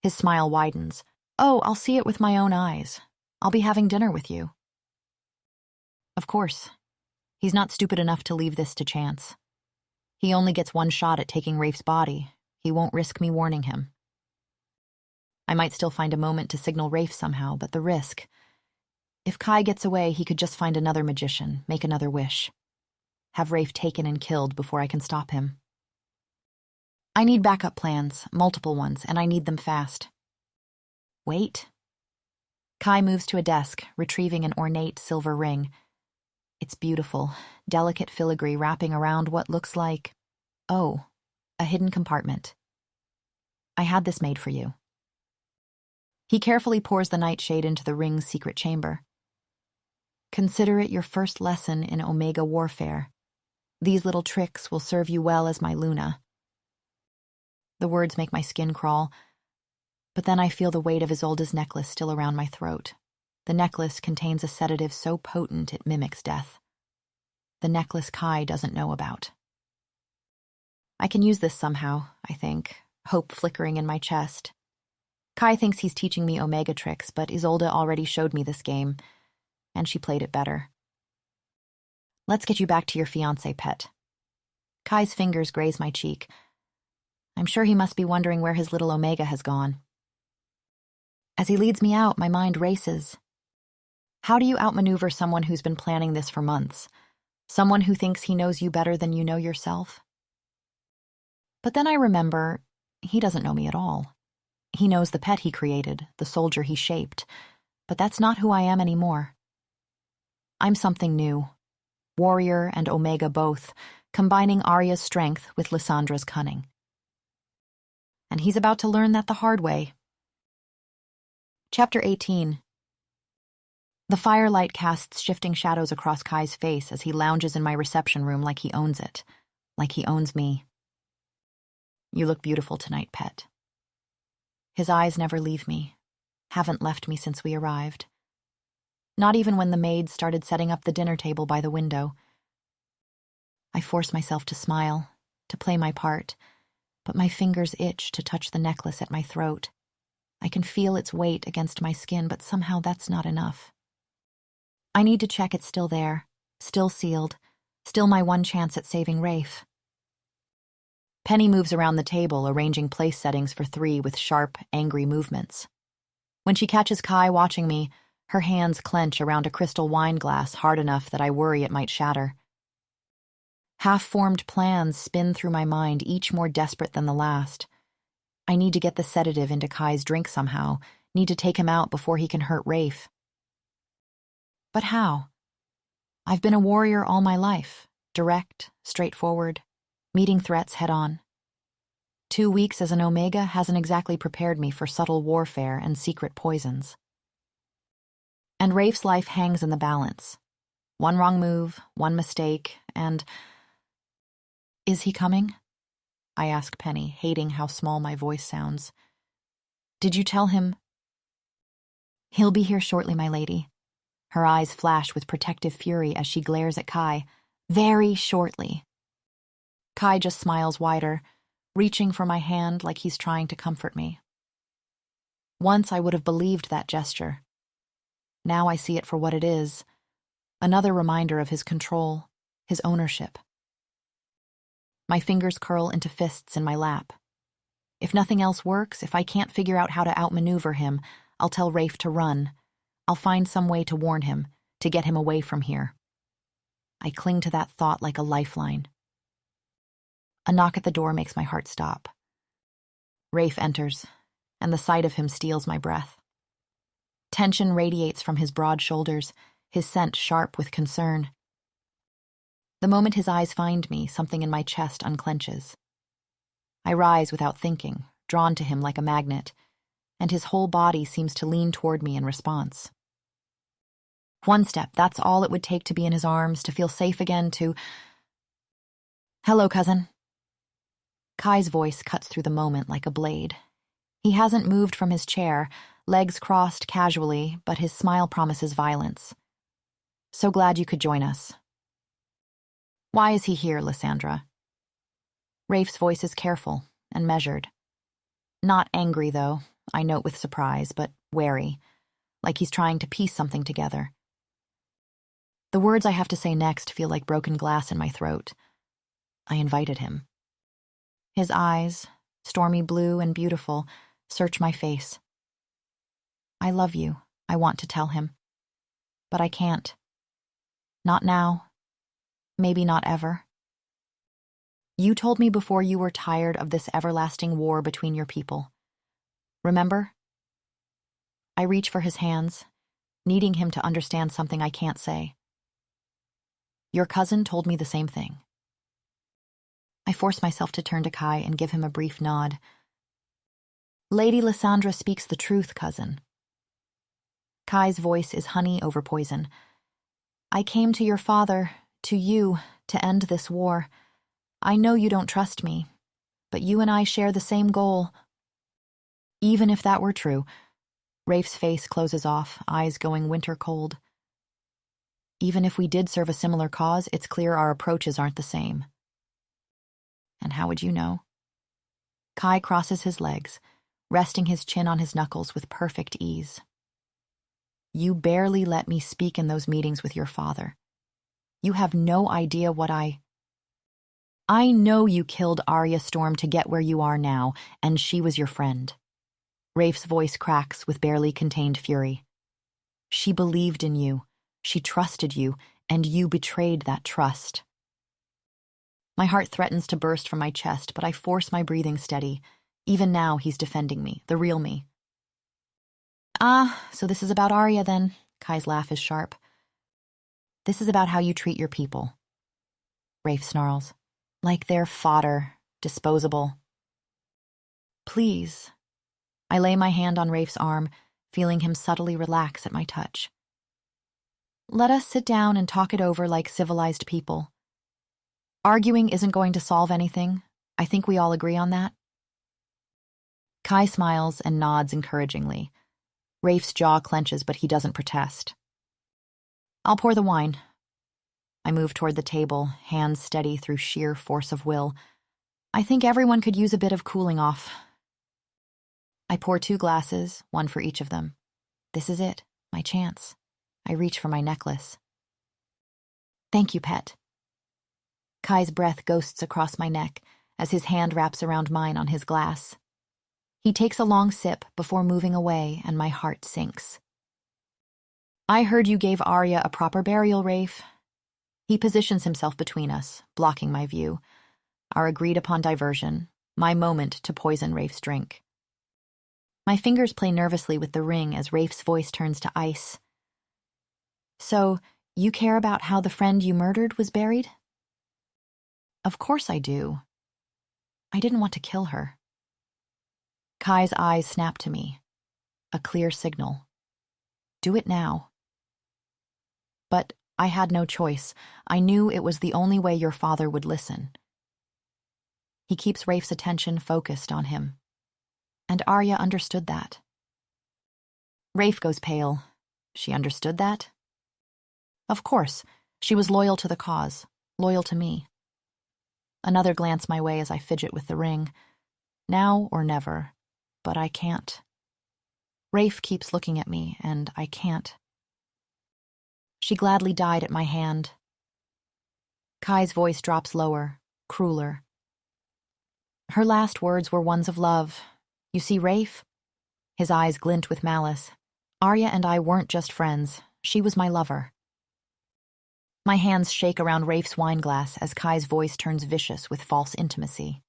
His smile widens. Oh, I'll see it with my own eyes. I'll be having dinner with you. Of course. He's not stupid enough to leave this to chance. He only gets one shot at taking Rafe's body. He won't risk me warning him. I might still find a moment to signal Rafe somehow, but the risk. If Kai gets away, he could just find another magician, make another wish. Have Rafe taken and killed before I can stop him. I need backup plans, multiple ones, and I need them fast. Wait. Kai moves to a desk, retrieving an ornate silver ring. It's beautiful, delicate filigree wrapping around what looks like, a hidden compartment. I had this made for you. He carefully pours the nightshade into the ring's secret chamber. Consider it your first lesson in Omega warfare. These little tricks will serve you well as my Luna. The words make my skin crawl, but then I feel the weight of Isolde's necklace still around my throat. The necklace contains a sedative so potent it mimics death. The necklace Kai doesn't know about. I can use this somehow, I think, hope flickering in my chest. Kai thinks he's teaching me Omega tricks, but Isolde already showed me this game, and she played it better. Let's get you back to your fiancé, pet. Kai's fingers graze my cheek. I'm sure he must be wondering where his little Omega has gone. As he leads me out, my mind races. How do you outmaneuver someone who's been planning this for months? Someone who thinks he knows you better than you know yourself? But then I remember, he doesn't know me at all. He knows the pet he created, the soldier he shaped, but that's not who I am anymore. I'm something new. Warrior and Omega both, combining Arya's strength with Lysandra's cunning. And he's about to learn that the hard way. Chapter 18. The firelight casts shifting shadows across Kai's face as he lounges in my reception room like he owns it, like he owns me. You look beautiful tonight, pet. His eyes never leave me, haven't left me since we arrived. Not even when the maids started setting up the dinner table by the window. I force myself to smile, to play my part, but my fingers itch to touch the necklace at my throat. I can feel its weight against my skin, but somehow that's not enough. I need to check it's still there, still sealed, still my one chance at saving Rafe. Penny moves around the table, arranging place settings for 3 with sharp, angry movements. When she catches Kai watching me, her hands clench around a crystal wine glass hard enough that I worry it might shatter. Half-formed plans spin through my mind, each more desperate than the last. I need to get the sedative into Kai's drink somehow, need to take him out before he can hurt Rafe. But how? I've been a warrior all my life, direct, straightforward, meeting threats head-on. 2 weeks as an Omega hasn't exactly prepared me for subtle warfare and secret poisons. And Rafe's life hangs in the balance. One wrong move, one mistake, and... Is he coming? I ask Penny, hating how small my voice sounds. Did you tell him? He'll be here shortly, my lady. Her eyes flash with protective fury as she glares at Kai. Very shortly. Kai just smiles wider, reaching for my hand like he's trying to comfort me. Once I would have believed that gesture. Now I see it for what it is. Another reminder of his control, his ownership. My fingers curl into fists in my lap. If nothing else works, if I can't figure out how to outmaneuver him, I'll tell Rafe to run. I'll find some way to warn him, to get him away from here. I cling to that thought like a lifeline. A knock at the door makes my heart stop. Rafe enters, and the sight of him steals my breath. Tension radiates from his broad shoulders, his scent sharp with concern. The moment his eyes find me, something in my chest unclenches. I rise without thinking, drawn to him like a magnet, and his whole body seems to lean toward me in response. One step, that's all it would take to be in his arms, to feel safe again, to... Hello, cousin. Kai's voice cuts through the moment like a blade. He hasn't moved from his chair, legs crossed casually, but his smile promises violence. So glad you could join us. Why is he here, Lysandra? Rafe's voice is careful and measured. Not angry, though, I note with surprise, but wary, like he's trying to piece something together. The words I have to say next feel like broken glass in my throat. I invited him. His eyes, stormy blue and beautiful, search my face. I love you, I want to tell him. But I can't. Not now. Maybe not ever. You told me before you were tired of this everlasting war between your people. Remember? I reach for his hands, needing him to understand something I can't say. Your cousin told me the same thing. I force myself to turn to Kai and give him a brief nod. Lady Lysandra speaks the truth, cousin. Kai's voice is honey over poison. I came to your father, to you, to end this war. I know you don't trust me, but you and I share the same goal. Even if that were true, Rafe's face closes off, eyes going winter cold. Even if we did serve a similar cause, it's clear our approaches aren't the same. And how would you know? Kai crosses his legs, resting his chin on his knuckles with perfect ease. You barely let me speak in those meetings with your father. You have no idea what I know you killed Arya Storm to get where you are now, and she was your friend. Rafe's voice cracks with barely contained fury. She believed in you, she trusted you, and you betrayed that trust. My heart threatens to burst from my chest, but I force my breathing steady. Even now, he's defending me, the real me. So this is about Arya, then. Kai's laugh is sharp. This is about how you treat your people. Rafe snarls. Like they're fodder, disposable. Please. I lay my hand on Rafe's arm, feeling him subtly relax at my touch. Let us sit down and talk it over like civilized people. Arguing isn't going to solve anything. I think we all agree on that. Kai smiles and nods encouragingly. Rafe's jaw clenches, but he doesn't protest. I'll pour the wine. I move toward the table, hands steady through sheer force of will. I think everyone could use a bit of cooling off. I pour 2 glasses, one for each of them. This is it, my chance. I reach for my necklace. Thank you, pet. Kai's breath ghosts across my neck as his hand wraps around mine on his glass. He takes a long sip before moving away, and my heart sinks. I heard you gave Arya a proper burial, Rafe. He positions himself between us, blocking my view. Our agreed-upon diversion, my moment to poison Rafe's drink. My fingers play nervously with the ring as Rafe's voice turns to ice. So, you care about how the friend you murdered was buried? Of course I do. I didn't want to kill her. Kai's eyes snap to me. A clear signal. Do it now. But I had no choice. I knew it was the only way your father would listen. He keeps Rafe's attention focused on him. And Arya understood that. Rafe goes pale. She understood that? Of course. She was loyal to the cause, loyal to me. Another glance my way as I fidget with the ring. Now or never. But I can't. Rafe keeps looking at me, and I can't. She gladly died at my hand. Kai's voice drops lower, crueler. Her last words were ones of love. You see, Rafe? His eyes glint with malice. Arya and I weren't just friends. She was my lover. My hands shake around Rafe's wineglass as Kai's voice turns vicious with false intimacy.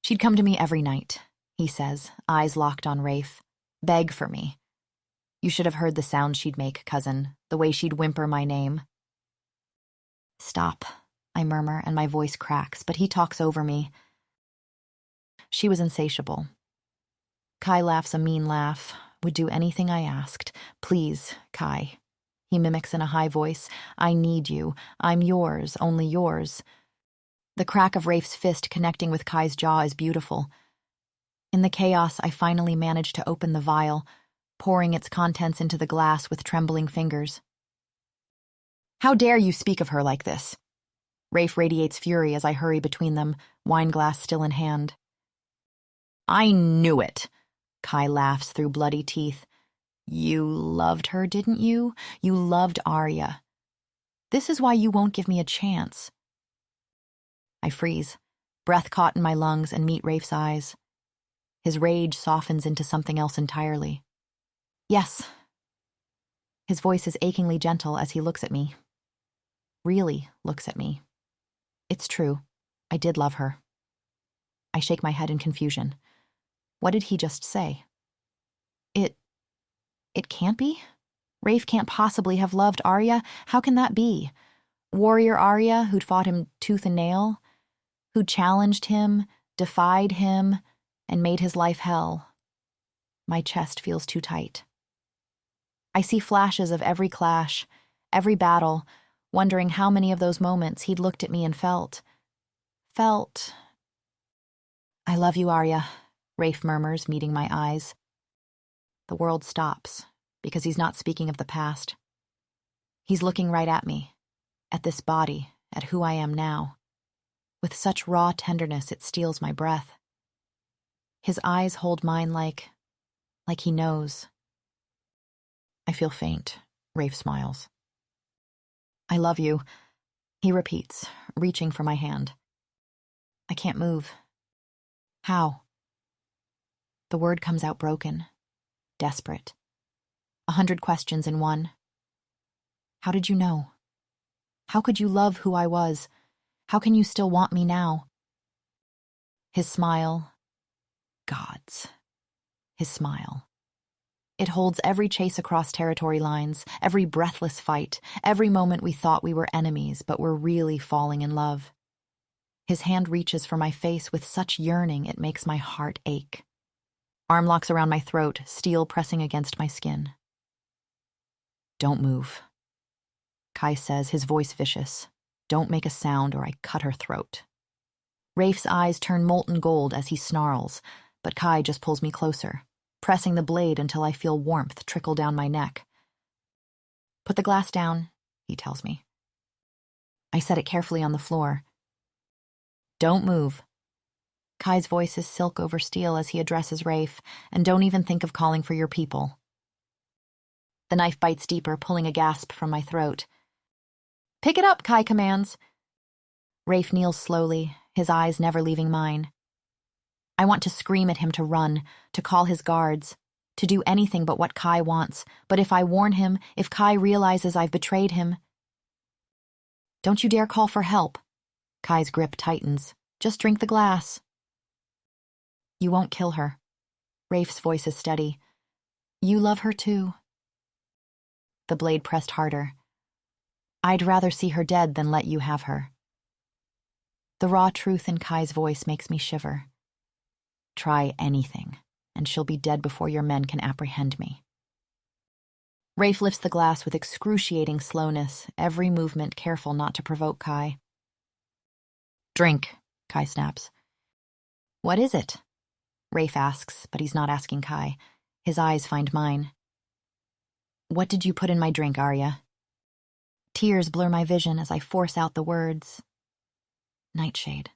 She'd come to me every night, he says, eyes locked on Rafe. Beg for me. You should have heard the sound she'd make, cousin, the way she'd whimper my name. Stop, I murmur, and my voice cracks, but he talks over me. She was insatiable. Kai laughs a mean laugh, would do anything I asked. Please, Kai. He mimics in a high voice. I need you. I'm yours, only yours. The crack of Rafe's fist connecting with Kai's jaw is beautiful. In the chaos, I finally manage to open the vial, pouring its contents into the glass with trembling fingers. How dare you speak of her like this? Rafe radiates fury as I hurry between them, wineglass still in hand. I knew it, Kai laughs through bloody teeth. You loved her, didn't you? You loved Arya. This is why you won't give me a chance. I freeze, breath caught in my lungs, and meet Rafe's eyes. His rage softens into something else entirely. Yes. His voice is achingly gentle as he looks at me. Really looks at me. It's true. I did love her. I shake my head in confusion. What did he just say? It can't be? Rafe can't possibly have loved Arya. How can that be? Warrior Arya, who'd fought him tooth and nail, who challenged him, defied him, and made his life hell. My chest feels too tight. I see flashes of every clash, every battle, wondering how many of those moments he'd looked at me and felt. I love you, Arya, Rafe murmurs, meeting my eyes. The world stops, because he's not speaking of the past. He's looking right at me, at this body, at who I am now. With such raw tenderness it steals my breath. His eyes hold mine like he knows. I feel faint. Rafe smiles. I love you, he repeats, reaching for my hand. I can't move. How? The word comes out broken, desperate. 100 questions in one. How did you know? How could you love who I was? How can you still want me now? His smile. Gods. His smile. It holds every chase across territory lines, every breathless fight, every moment we thought we were enemies but were really falling in love. His hand reaches for my face with such yearning it makes my heart ache. Arm locks around my throat, steel pressing against my skin. Don't move. Kai says, his voice vicious. Don't make a sound or I cut her throat. Rafe's eyes turn molten gold as he snarls, but Kai just pulls me closer, pressing the blade until I feel warmth trickle down my neck. Put the glass down, he tells me. I set it carefully on the floor. Don't move. Kai's voice is silk over steel as he addresses Rafe, and don't even think of calling for your people. The knife bites deeper, pulling a gasp from my throat. Pick it up, Kai commands. Rafe kneels slowly, his eyes never leaving mine. I want to scream at him to run, to call his guards, to do anything but what Kai wants, but if I warn him, if Kai realizes I've betrayed him... Don't you dare call for help. Kai's grip tightens. Just drink the glass. You won't kill her. Rafe's voice is steady. You love her too. The blade pressed harder. I'd rather see her dead than let you have her. The raw truth in Kai's voice makes me shiver. Try anything, and she'll be dead before your men can apprehend me. Rafe lifts the glass with excruciating slowness, every movement careful not to provoke Kai. Drink, Kai snaps. What is it? Rafe asks, but he's not asking Kai. His eyes find mine. What did you put in my drink, Arya? Tears blur my vision as I force out the words. Nightshade.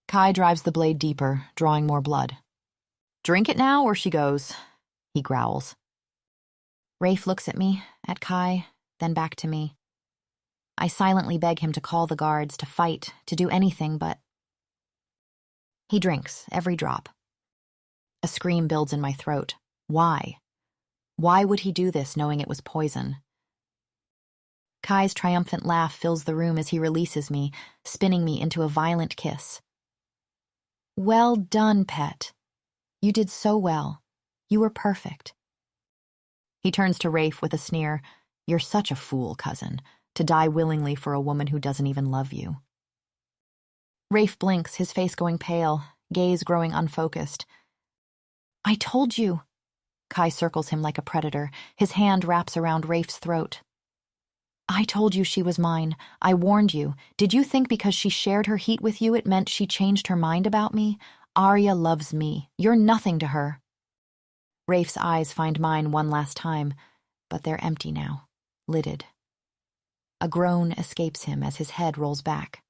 Kai drives the blade deeper, drawing more blood. Drink it now or she goes, he growls. Rafe looks at me, at Kai, then back to me. I silently beg him to call the guards, to fight, to do anything, but... He drinks, every drop. A scream builds in my throat. Why? Why would he do this knowing it was poison? Kai's triumphant laugh fills the room as he releases me, spinning me into a violent kiss. Well done, pet. You did so well. You were perfect. He turns to Rafe with a sneer. You're such a fool, cousin, to die willingly for a woman who doesn't even love you. Rafe blinks, his face going pale, gaze growing unfocused. I told you. Kai circles him like a predator. His hand wraps around Rafe's throat. I told you she was mine. I warned you. Did you think because she shared her heat with you it meant she changed her mind about me? Arya loves me. You're nothing to her. Rafe's eyes find mine one last time, but they're empty now, lidded. A groan escapes him as his head rolls back.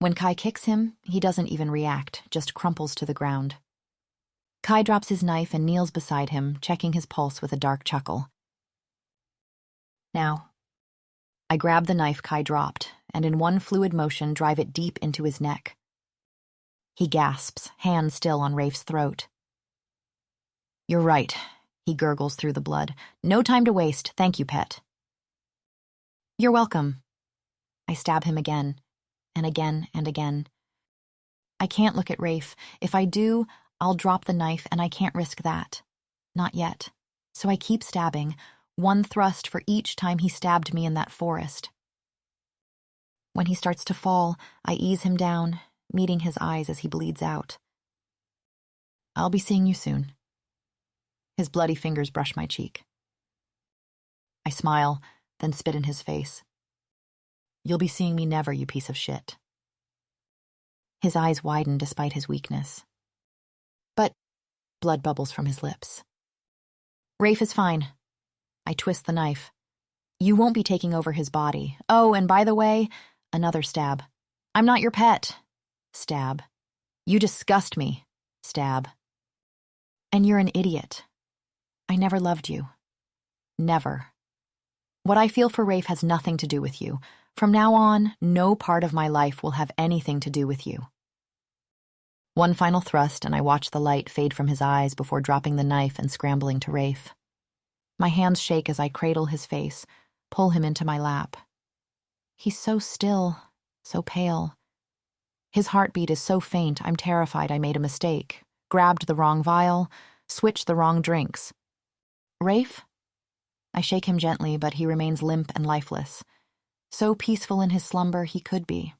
When Kai kicks him, he doesn't even react, just crumples to the ground. Kai drops his knife and kneels beside him, checking his pulse with a dark chuckle. Now. I grab the knife Kai dropped, and in one fluid motion drive it deep into his neck. He gasps, hand still on Rafe's throat. "You're right," he gurgles through the blood. "No time to waste, thank you, pet." "You're welcome." I stab him again, and again and again. I can't look at Rafe. If I do, I'll drop the knife, and I can't risk that. Not yet. So I keep stabbing, one thrust for each time he stabbed me in that forest. When he starts to fall, I ease him down, meeting his eyes as he bleeds out. "I'll be seeing you soon." His bloody fingers brush my cheek. I smile, then spit in his face. "You'll be seeing me never, you piece of shit." His eyes widen despite his weakness. "But," blood bubbles from his lips. "Rafe is fine." I twist the knife. "You won't be taking over his body. Oh, and by the way," another stab. "I'm not your pet." Stab. "You disgust me." Stab. "And you're an idiot. I never loved you. Never. What I feel for Rafe has nothing to do with you. From now on, no part of my life will have anything to do with you." One final thrust, and I watch the light fade from his eyes before dropping the knife and scrambling to Rafe. My hands shake as I cradle his face, pull him into my lap. He's so still, so pale. His heartbeat is so faint, I'm terrified I made a mistake, grabbed the wrong vial, switched the wrong drinks. "Rafe?" I shake him gently, but he remains limp and lifeless. So peaceful in his slumber he could be.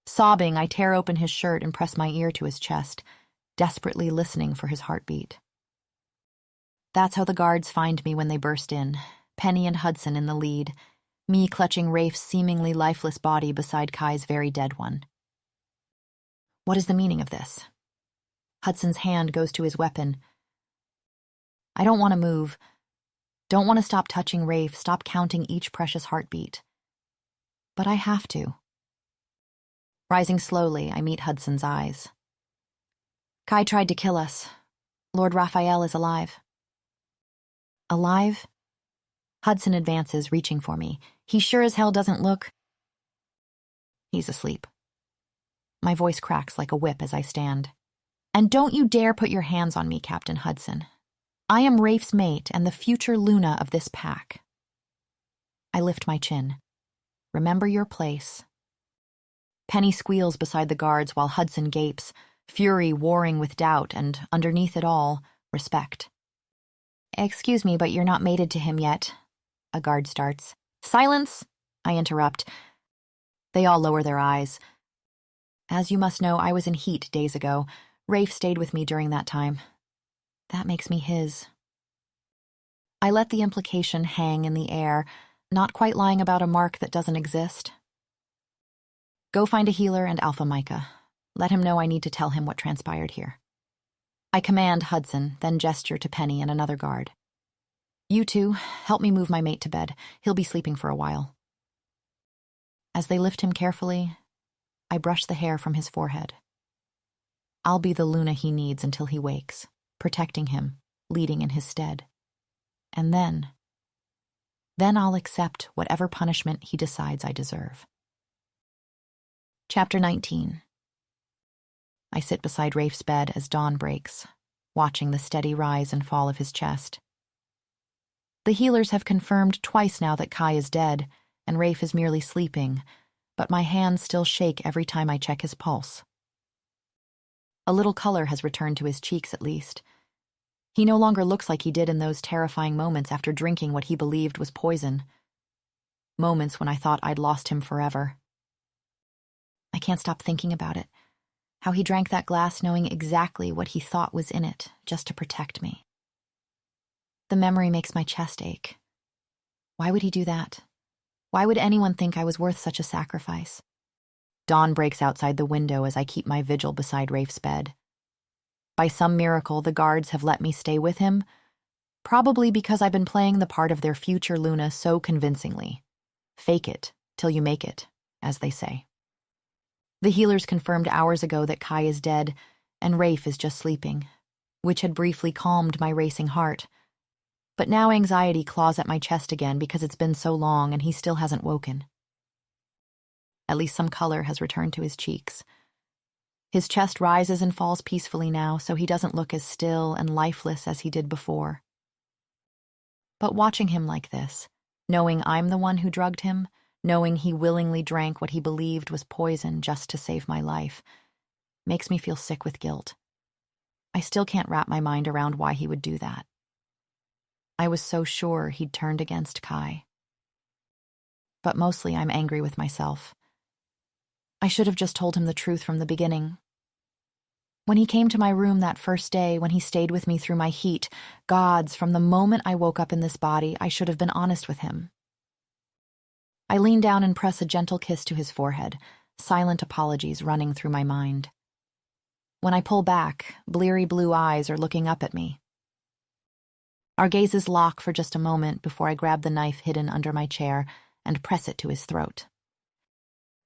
Sobbing, I tear open his shirt and press my ear to his chest, desperately listening for his heartbeat. That's how the guards find me when they burst in, Penny and Hudson in the lead, me clutching Rafe's seemingly lifeless body beside Kai's very dead one. What is the meaning of this? Hudson's hand goes to his weapon. I don't want to move. Don't want to stop touching Rafe, stop counting each precious heartbeat. But I have to. Rising slowly, I meet Hudson's eyes. "Kai tried to kill us. Lord Raphael is alive." "Alive?" Hudson advances, reaching for me. He sure as hell doesn't look... He's asleep. My voice cracks like a whip as I stand. "And don't you dare put your hands on me, Captain Hudson. I am Rafe's mate and the future Luna of this pack." I lift my chin. "Remember your place." Penny squeals beside the guards while Hudson gapes, fury warring with doubt and, underneath it all, respect. "Excuse me, but you're not mated to him yet," a guard starts. "Silence!" I interrupt. They all lower their eyes. As you must know, I was in heat days ago. Rafe stayed with me during that time. That makes me his. I let the implication hang in the air, not quite lying about a mark that doesn't exist. "Go find a healer and Alpha Micah. Let him know I need to tell him what transpired here." I command Hudson, then gesture to Penny and another guard. "You two, help me move my mate to bed. He'll be sleeping for a while." As they lift him carefully, I brush the hair from his forehead. I'll be the Luna he needs until he wakes, protecting him, leading in his stead. And then I'll accept whatever punishment he decides I deserve. Chapter 19. I sit beside Rafe's bed as dawn breaks, watching the steady rise and fall of his chest. The healers have confirmed twice now that Kai is dead, and Rafe is merely sleeping, but my hands still shake every time I check his pulse. A little color has returned to his cheeks at least. He no longer looks like he did in those terrifying moments after drinking what he believed was poison. Moments when I thought I'd lost him forever. I can't stop thinking about it. How he drank that glass knowing exactly what he thought was in it, just to protect me. The memory makes my chest ache. Why would he do that? Why would anyone think I was worth such a sacrifice? Dawn breaks outside the window as I keep my vigil beside Rafe's bed. By some miracle, the guards have let me stay with him, probably because I've been playing the part of their future Luna so convincingly. Fake it till you make it, as they say. The healers confirmed hours ago that Kai is dead, and Rafe is just sleeping, which had briefly calmed my racing heart. But now anxiety claws at my chest again because it's been so long and he still hasn't woken. At least some color has returned to his cheeks. His chest rises and falls peacefully now, so he doesn't look as still and lifeless as he did before. But watching him like this, knowing I'm the one who drugged him, knowing he willingly drank what he believed was poison just to save my life, makes me feel sick with guilt. I still can't wrap my mind around why he would do that. I was so sure he'd turned against Kai. But mostly I'm angry with myself. I should have just told him the truth from the beginning. When he came to my room that first day, when he stayed with me through my heat, gods, from the moment I woke up in this body, I should have been honest with him. I lean down and press a gentle kiss to his forehead, silent apologies running through my mind. When I pull back, bleary blue eyes are looking up at me. Our gazes lock for just a moment before I grab the knife hidden under my chair and press it to his throat.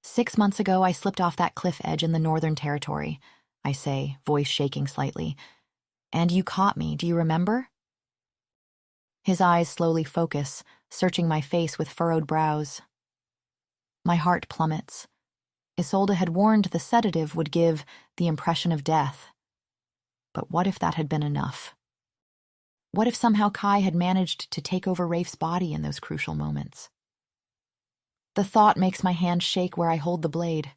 6 months ago, I slipped off that cliff edge in the Northern Territory, I say, voice shaking slightly. And you caught me, do you remember? His eyes slowly focus, searching my face with furrowed brows. My heart plummets. Isolde had warned the sedative would give the impression of death. But what if that had been enough? What if somehow Kai had managed to take over Rafe's body in those crucial moments? The thought makes my hand shake where I hold the blade.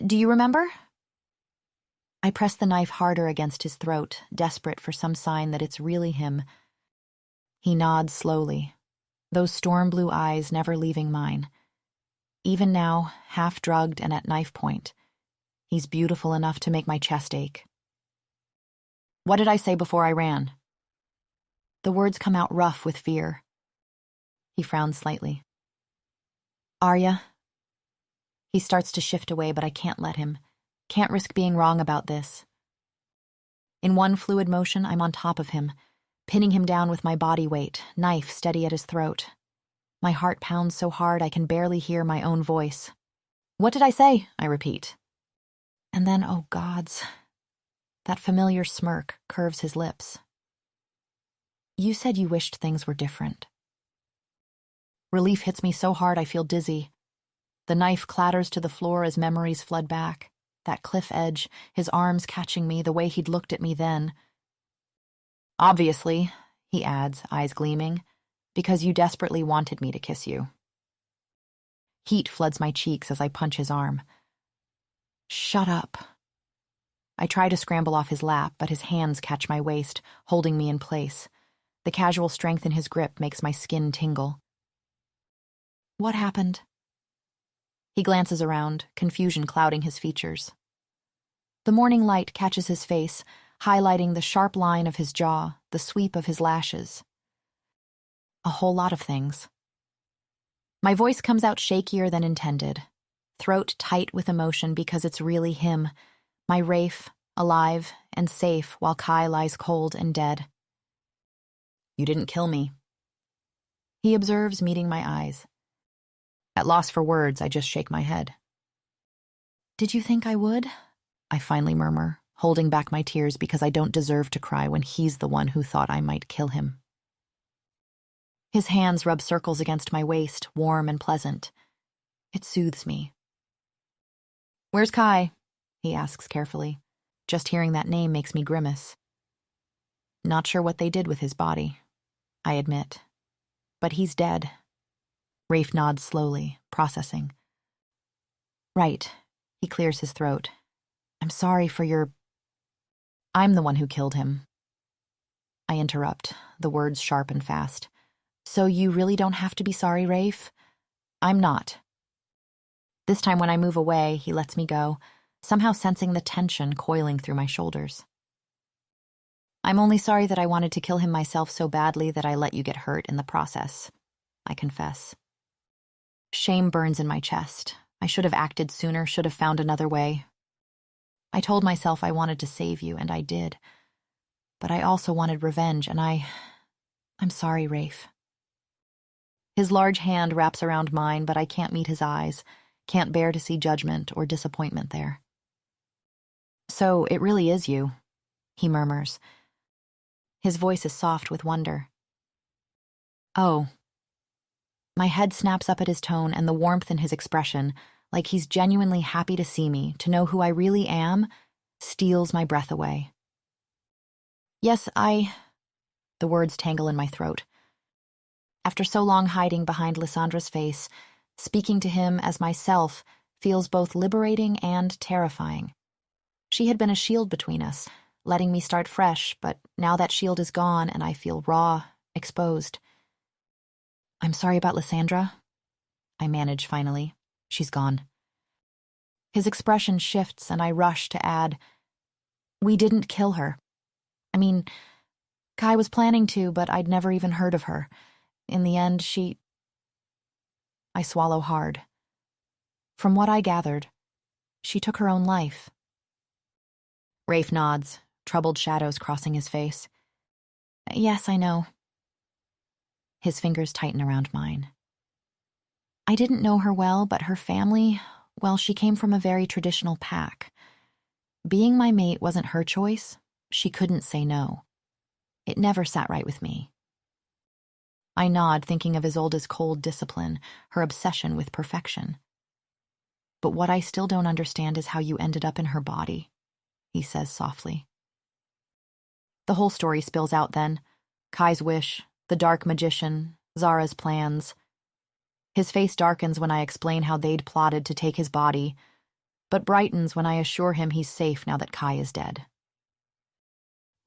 Do you remember? I press the knife harder against his throat, desperate for some sign that it's really him. He nods slowly, those storm blue eyes never leaving mine. Even now, half drugged and at knife point, he's beautiful enough to make my chest ache. What did I say before I ran? The words come out rough with fear. He frowns slightly. Arya. He starts to shift away, but I can't let him. Can't risk being wrong about this. In one fluid motion, I'm on top of him, pinning him down with my body weight, knife steady at his throat. My heart pounds so hard I can barely hear my own voice. What did I say? I repeat. And then, oh gods, that familiar smirk curves his lips. You said you wished things were different. Relief hits me so hard I feel dizzy. The knife clatters to the floor as memories flood back. That cliff edge, his arms catching me, the way he'd looked at me then. Obviously, he adds, eyes gleaming, because you desperately wanted me to kiss you. Heat floods my cheeks as I punch his arm. Shut up. I try to scramble off his lap, but his hands catch my waist, holding me in place. The casual strength in his grip makes my skin tingle. What happened? He glances around, confusion clouding his features. The morning light catches his face, highlighting the sharp line of his jaw, the sweep of his lashes. A whole lot of things. My voice comes out shakier than intended, throat tight with emotion because it's really him, my Rafe, alive and safe while Kai lies cold and dead. You didn't kill me. He observes, meeting my eyes. At loss for words, I just shake my head. Did you think I would? I finally murmur, holding back my tears because I don't deserve to cry when he's the one who thought I might kill him. His hands rub circles against my waist, warm and pleasant. It soothes me. Where's Kai? He asks carefully. Just hearing that name makes me grimace. Not sure what they did with his body, I admit. But he's dead. Rafe nods slowly, processing. Right. He clears his throat. I'm sorry for your... I'm the one who killed him. I interrupt, the words sharp and fast. So you really don't have to be sorry, Rafe? I'm not. This time when I move away, he lets me go, somehow sensing the tension coiling through my shoulders. I'm only sorry that I wanted to kill him myself so badly that I let you get hurt in the process, I confess. Shame burns in my chest. I should have acted sooner, should have found another way. I told myself I wanted to save you, and I did. But I also wanted revenge, and I'm sorry, Rafe. His large hand wraps around mine, but I can't meet his eyes, can't bear to see judgment or disappointment there. "So it really is you," he murmurs. His voice is soft with wonder. "Oh." My head snaps up at his tone and the warmth in his expression, like he's genuinely happy to see me, to know who I really am, steals my breath away. "Yes, The words tangle in my throat. After so long hiding behind Lysandra's face, speaking to him as myself feels both liberating and terrifying. She had been a shield between us, letting me start fresh, but now that shield is gone and I feel raw, exposed. "I'm sorry about Lysandra," I manage finally. "She's gone." His expression shifts and I rush to add, "We didn't kill her. I mean, Kai was planning to, but I'd never even heard of her. In the end, I swallow hard. From what I gathered, she took her own life." Rafe nods, troubled shadows crossing his face. "Yes, I know." His fingers tighten around mine. "I didn't know her well, but her family, well, she came from a very traditional pack. Being my mate wasn't her choice. She couldn't say no. It never sat right with me." I nod, thinking of Isolde's cold discipline, her obsession with perfection. "But what I still don't understand is how you ended up in her body," he says softly. The whole story spills out then. Kai's wish, the dark magician, Zara's plans. His face darkens when I explain how they'd plotted to take his body, but brightens when I assure him he's safe now that Kai is dead.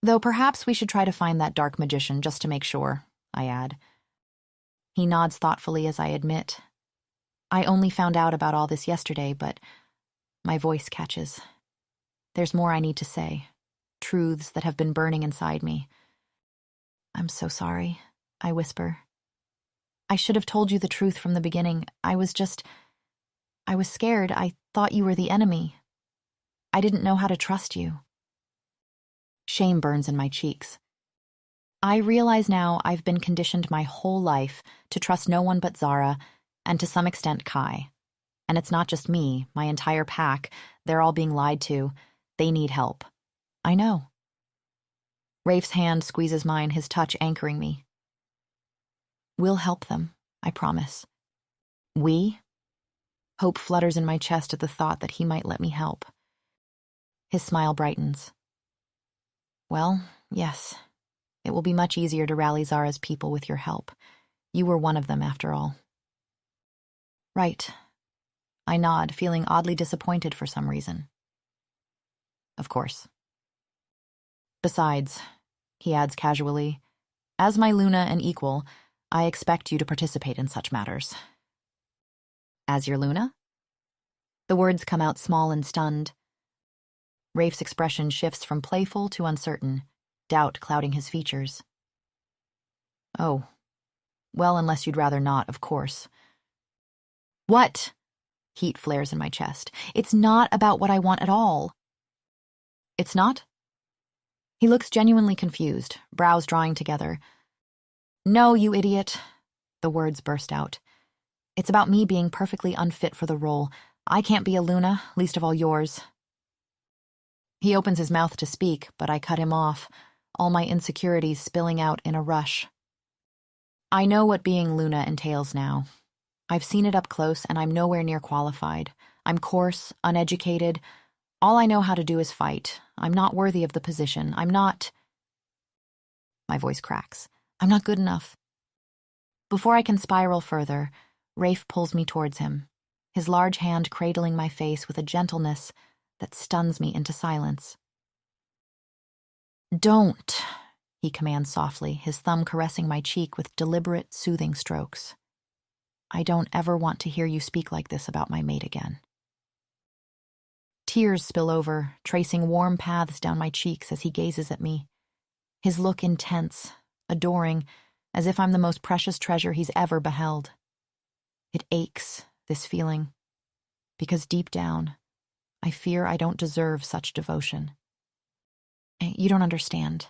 "Though perhaps we should try to find that dark magician just to make sure," I add. He nods thoughtfully as I admit, "I only found out about all this yesterday, but..." My voice catches. There's more I need to say, truths that have been burning inside me. "I'm so sorry," I whisper. "I should have told you the truth from the beginning. I was scared. I thought you were the enemy. I didn't know how to trust you." Shame burns in my cheeks. I realize now I've been conditioned my whole life to trust no one but Zara, and to some extent Kai. And it's not just me, my entire pack. They're all being lied to. They need help. I know. Rafe's hand squeezes mine, his touch anchoring me. "We'll help them, I promise." "We?" Hope flutters in my chest at the thought that he might let me help. His smile brightens. "Well, yes. It will be much easier to rally Zara's people with your help. You were one of them, after all." "Right." I nod, feeling oddly disappointed for some reason. "Of course. Besides," he adds casually, "as my Luna and equal, I expect you to participate in such matters." "As your Luna?" The words come out small and stunned. Rafe's expression shifts from playful to uncertain, doubt clouding his features. "Oh. Well, unless you'd rather not, of course." "What?" Heat flares in my chest. "It's not about what I want at all." "It's not?" He looks genuinely confused, brows drawing together. "No, you idiot." The words burst out. "It's about me being perfectly unfit for the role. I can't be a Luna, least of all yours." He opens his mouth to speak, but I cut him off, all my insecurities spilling out in a rush. I know what being Luna entails now. I've seen it up close, and I'm nowhere near qualified. I'm coarse, uneducated. All I know how to do is fight. I'm not worthy of the position. I'm not... My voice cracks. I'm not good enough. Before I can spiral further, Rafe pulls me towards him, his large hand cradling my face with a gentleness that stuns me into silence. "Don't," he commands softly, his thumb caressing my cheek with deliberate, soothing strokes. "I don't ever want to hear you speak like this about my mate again." Tears spill over, tracing warm paths down my cheeks as he gazes at me, his look intense, adoring, as if I'm the most precious treasure he's ever beheld. It aches, this feeling, because deep down, I fear I don't deserve such devotion. "You don't understand,"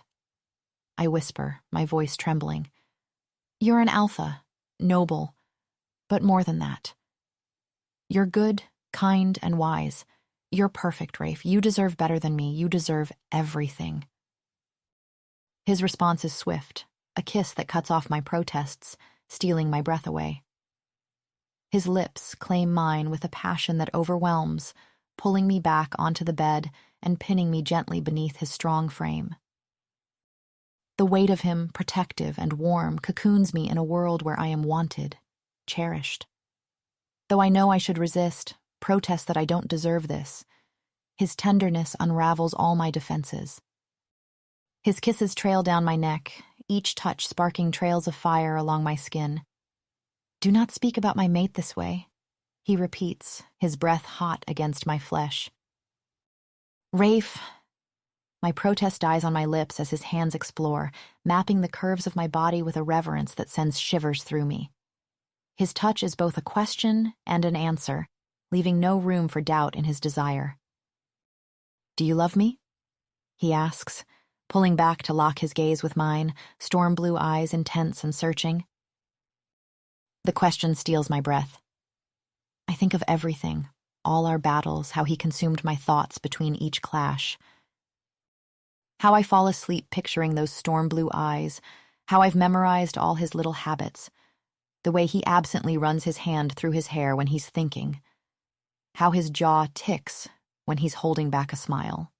I whisper, my voice trembling. "You're an alpha. noble, but more than that. You're good, kind, and wise. You're perfect, Rafe. You deserve better than me. You deserve everything. His response is swift, a kiss that cuts off my protests, stealing my breath away. His lips claim mine with a passion that overwhelms, pulling me back onto the bed and pinning me gently beneath his strong frame. The weight of him, protective and warm, cocoons me in a world where I am wanted, cherished. Though I know I should resist, protest that I don't deserve this, his tenderness unravels all my defenses. His kisses trail down my neck, each touch sparking trails of fire along my skin. "Do not speak about my mate this way," he repeats, his breath hot against my flesh. "Rafe." My protest dies on my lips as his hands explore, mapping the curves of my body with a reverence that sends shivers through me. His touch is both a question and an answer, leaving no room for doubt in his desire. "Do you love me?" he asks, pulling back to lock his gaze with mine, storm blue eyes intense and searching. The question steals my breath. I think of everything, all our battles, how he consumed my thoughts between each clash. How I fall asleep picturing those storm blue eyes, how I've memorized all his little habits, the way he absently runs his hand through his hair when he's thinking, how his jaw ticks when he's holding back a smile.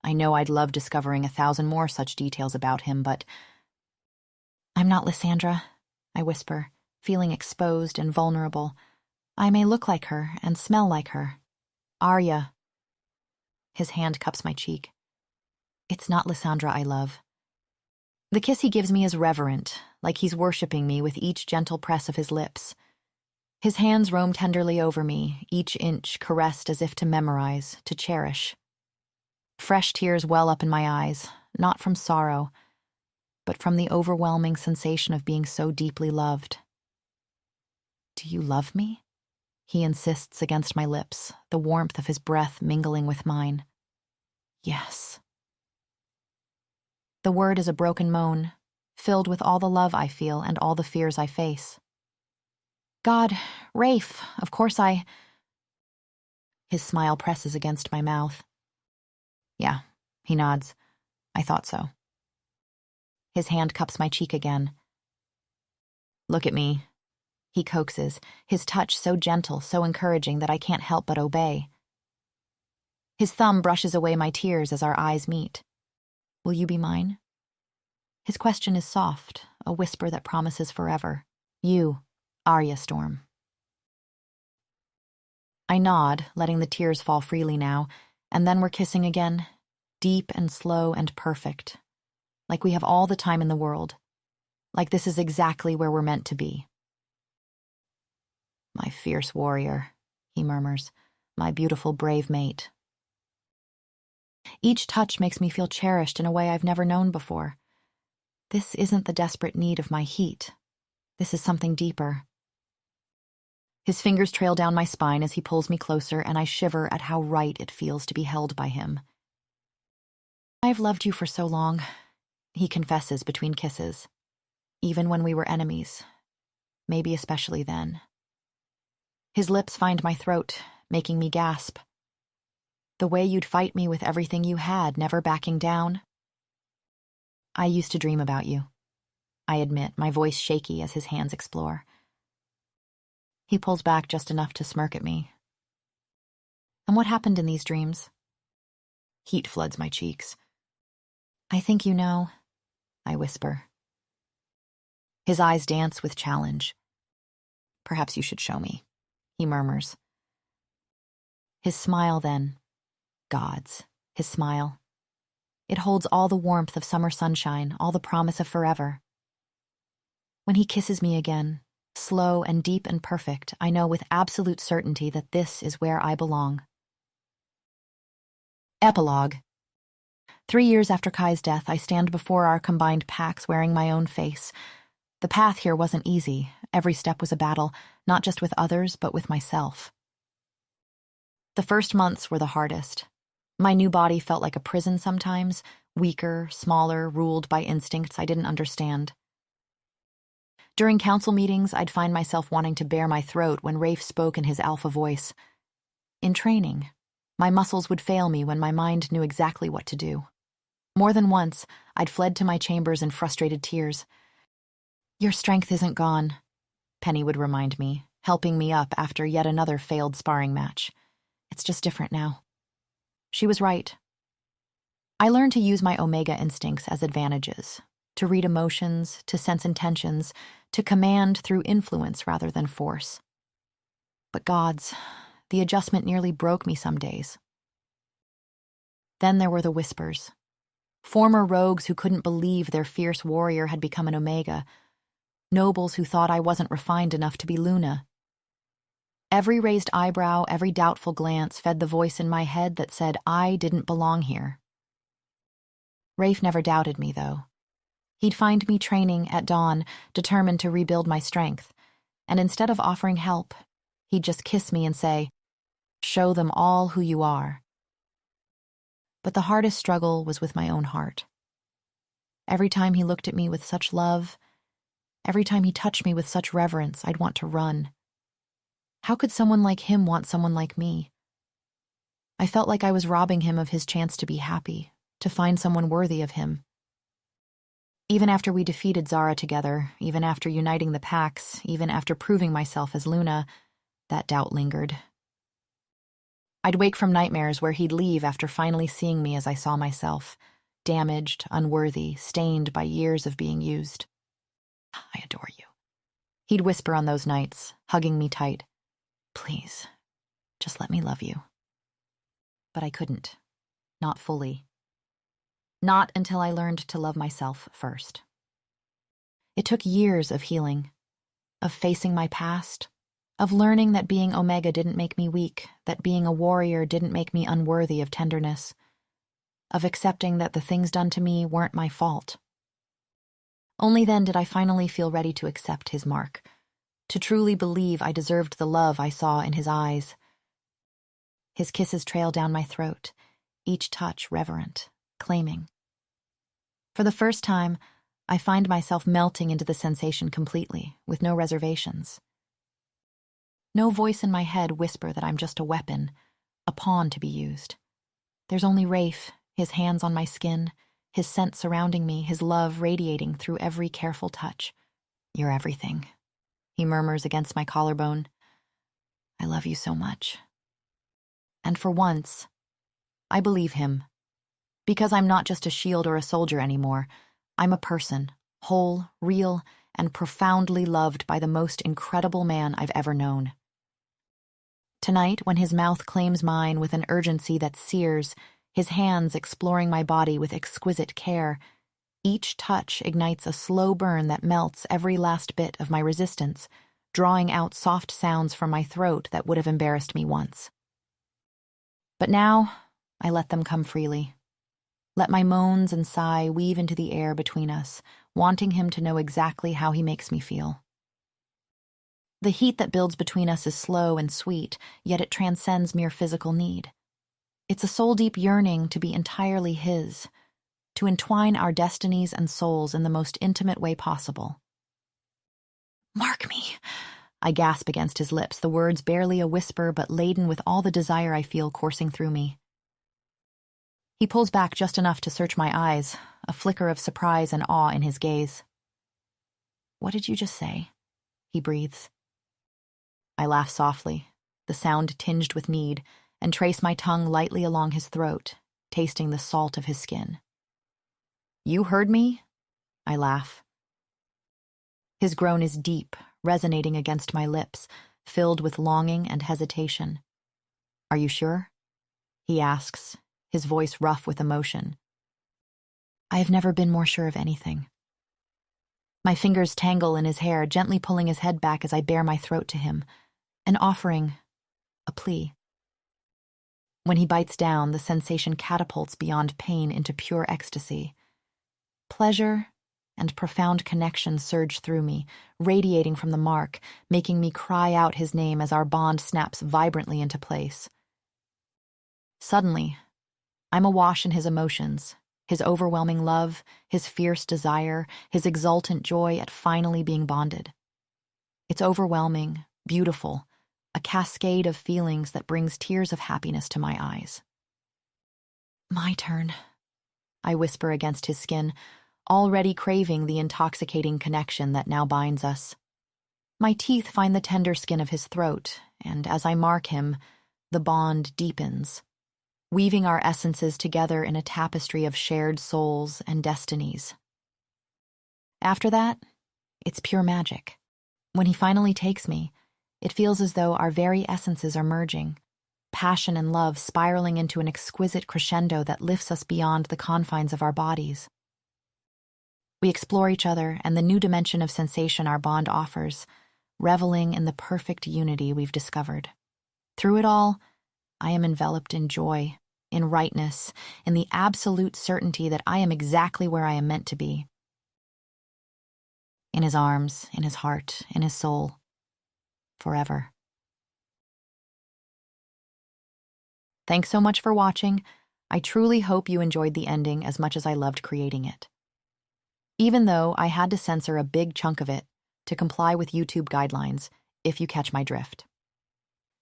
I know I'd love discovering 1,000 more such details about him, but "I'm not Lysandra," I whisper, feeling exposed and vulnerable. "I may look like her and smell like her. Arya." His hand cups my cheek. "It's not Lysandra I love." The kiss he gives me is reverent, like he's worshipping me with each gentle press of his lips. His hands roam tenderly over me, each inch caressed as if to memorize, to cherish. Fresh tears well up in my eyes, not from sorrow, but from the overwhelming sensation of being so deeply loved. "Do you love me?" he insists against my lips, the warmth of his breath mingling with mine. "Yes." The word is a broken moan, filled with all the love I feel and all the fears I face. "God, Rafe, of course I—" His smile presses against my mouth. "Yeah," he nods. "I thought so." His hand cups my cheek again. "Look at me," he coaxes, his touch so gentle, so encouraging that I can't help but obey. His thumb brushes away my tears as our eyes meet. "Will you be mine?" His question is soft, a whisper that promises forever. "You, Arya Storm." I nod, letting the tears fall freely now, and then we're kissing again, deep and slow and perfect, like we have all the time in the world, like this is exactly where we're meant to be. "My fierce warrior," he murmurs, "my beautiful brave mate." Each touch makes me feel cherished in a way I've never known before. This isn't the desperate need of my heat. This is something deeper. His fingers trail down my spine as he pulls me closer, and I shiver at how right it feels to be held by him. "I've loved you for so long," he confesses between kisses. "Even when we were enemies. Maybe especially then." His lips find my throat, making me gasp. "The way you'd fight me with everything you had, never backing down." "I used to dream about you," I admit, my voice shaky as his hands explore. He pulls back just enough to smirk at me. "And what happened in these dreams?" Heat floods my cheeks. "I think you know," I whisper. His eyes dance with challenge. "Perhaps you should show me," he murmurs. His smile then. God's, his smile. It holds all the warmth of summer sunshine, all the promise of forever. When he kisses me again, slow and deep and perfect, I know with absolute certainty that this is where I belong. Epilogue. 3 years after Kai's death, I stand before our combined packs wearing my own face. The path here wasn't easy. Every step was a battle, not just with others, but with myself. The first months were the hardest. My new body felt like a prison sometimes, weaker, smaller, ruled by instincts I didn't understand. During council meetings, I'd find myself wanting to bare my throat when Rafe spoke in his alpha voice. In training, my muscles would fail me when my mind knew exactly what to do. More than once, I'd fled to my chambers in frustrated tears. "Your strength isn't gone," Penny would remind me, helping me up after yet another failed sparring match. "It's just different now." She was right. I learned to use my Omega instincts as advantages, to read emotions, to sense intentions, to command through influence rather than force. But gods, the adjustment nearly broke me some days. Then there were the whispers. Former rogues who couldn't believe their fierce warrior had become an Omega. Nobles who thought I wasn't refined enough to be Luna. Every raised eyebrow, every doubtful glance fed the voice in my head that said I didn't belong here. Rafe never doubted me, though. He'd find me training at dawn, determined to rebuild my strength, and instead of offering help, he'd just kiss me and say, "Show them all who you are." But the hardest struggle was with my own heart. Every time he looked at me with such love, every time he touched me with such reverence, I'd want to run. How could someone like him want someone like me? I felt like I was robbing him of his chance to be happy, to find someone worthy of him. Even after we defeated Zara together, even after uniting the packs, even after proving myself as Luna, that doubt lingered. I'd wake from nightmares where he'd leave after finally seeing me as I saw myself, damaged, unworthy, stained by years of being used. "I adore you," he'd whisper on those nights, hugging me tight. "Please, just let me love you." But I couldn't. Not fully. Not until I learned to love myself first. It took years of healing, of facing my past, of learning that being Omega didn't make me weak, that being a warrior didn't make me unworthy of tenderness, of accepting that the things done to me weren't my fault. Only then did I finally feel ready to accept his mark, to truly believe I deserved the love I saw in his eyes. His kisses trailed down my throat, each touch reverent, claiming. For the first time, I find myself melting into the sensation completely, with no reservations. No voice in my head whisper that I'm just a weapon, a pawn to be used. There's only Rafe, his hands on my skin, his scent surrounding me, his love radiating through every careful touch. "You're everything," he murmurs against my collarbone. "I love you so much." And for once, I believe him. Because I'm not just a shield or a soldier anymore. I'm a person, whole, real, and profoundly loved by the most incredible man I've ever known. Tonight, when his mouth claims mine with an urgency that sears, his hands exploring my body with exquisite care, each touch ignites a slow burn that melts every last bit of my resistance, drawing out soft sounds from my throat that would have embarrassed me once. But now, I let them come freely. Let my moans and sigh weave into the air between us, wanting him to know exactly how he makes me feel. The heat that builds between us is slow and sweet, yet it transcends mere physical need. It's a soul-deep yearning to be entirely his, to entwine our destinies and souls in the most intimate way possible. "Mark me," I gasp against his lips, the words barely a whisper but laden with all the desire I feel coursing through me. He pulls back just enough to search my eyes, a flicker of surprise and awe in his gaze. "What did you just say?" he breathes. I laugh softly, the sound tinged with need, and trace my tongue lightly along his throat, tasting the salt of his skin. "You heard me?" I laugh. His groan is deep, resonating against my lips, filled with longing and hesitation. "Are you sure?" he asks, his voice rough with emotion. I have never been more sure of anything. My fingers tangle in his hair, gently pulling his head back as I bare my throat to him, an offering, a plea. When he bites down, the sensation catapults beyond pain into pure ecstasy. Pleasure and profound connection surge through me, radiating from the mark, making me cry out his name as our bond snaps vibrantly into place. Suddenly, I'm awash in his emotions, his overwhelming love, his fierce desire, his exultant joy at finally being bonded. It's overwhelming, beautiful, a cascade of feelings that brings tears of happiness to my eyes. My turn, I whisper against his skin, already craving the intoxicating connection that now binds us. My teeth find the tender skin of his throat, and as I mark him, the bond deepens, weaving our essences together in a tapestry of shared souls and destinies. After that, it's pure magic. When he finally takes me, it feels as though our very essences are merging, passion and love spiraling into an exquisite crescendo that lifts us beyond the confines of our bodies. We explore each other and the new dimension of sensation our bond offers, reveling in the perfect unity we've discovered. Through it all, I am enveloped in joy, in rightness, in the absolute certainty that I am exactly where I am meant to be. In his arms, in his heart, in his soul. Forever. Thanks so much for watching. I truly hope you enjoyed the ending as much as I loved creating it. Even though I had to censor a big chunk of it to comply with YouTube guidelines, if you catch my drift.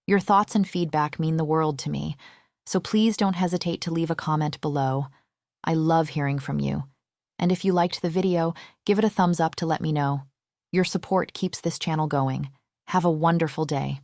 Your thoughts and feedback mean the world to me, so please don't hesitate to leave a comment below. I love hearing from you. And if you liked the video, give it a thumbs up to let me know. Your support keeps this channel going. Have a wonderful day.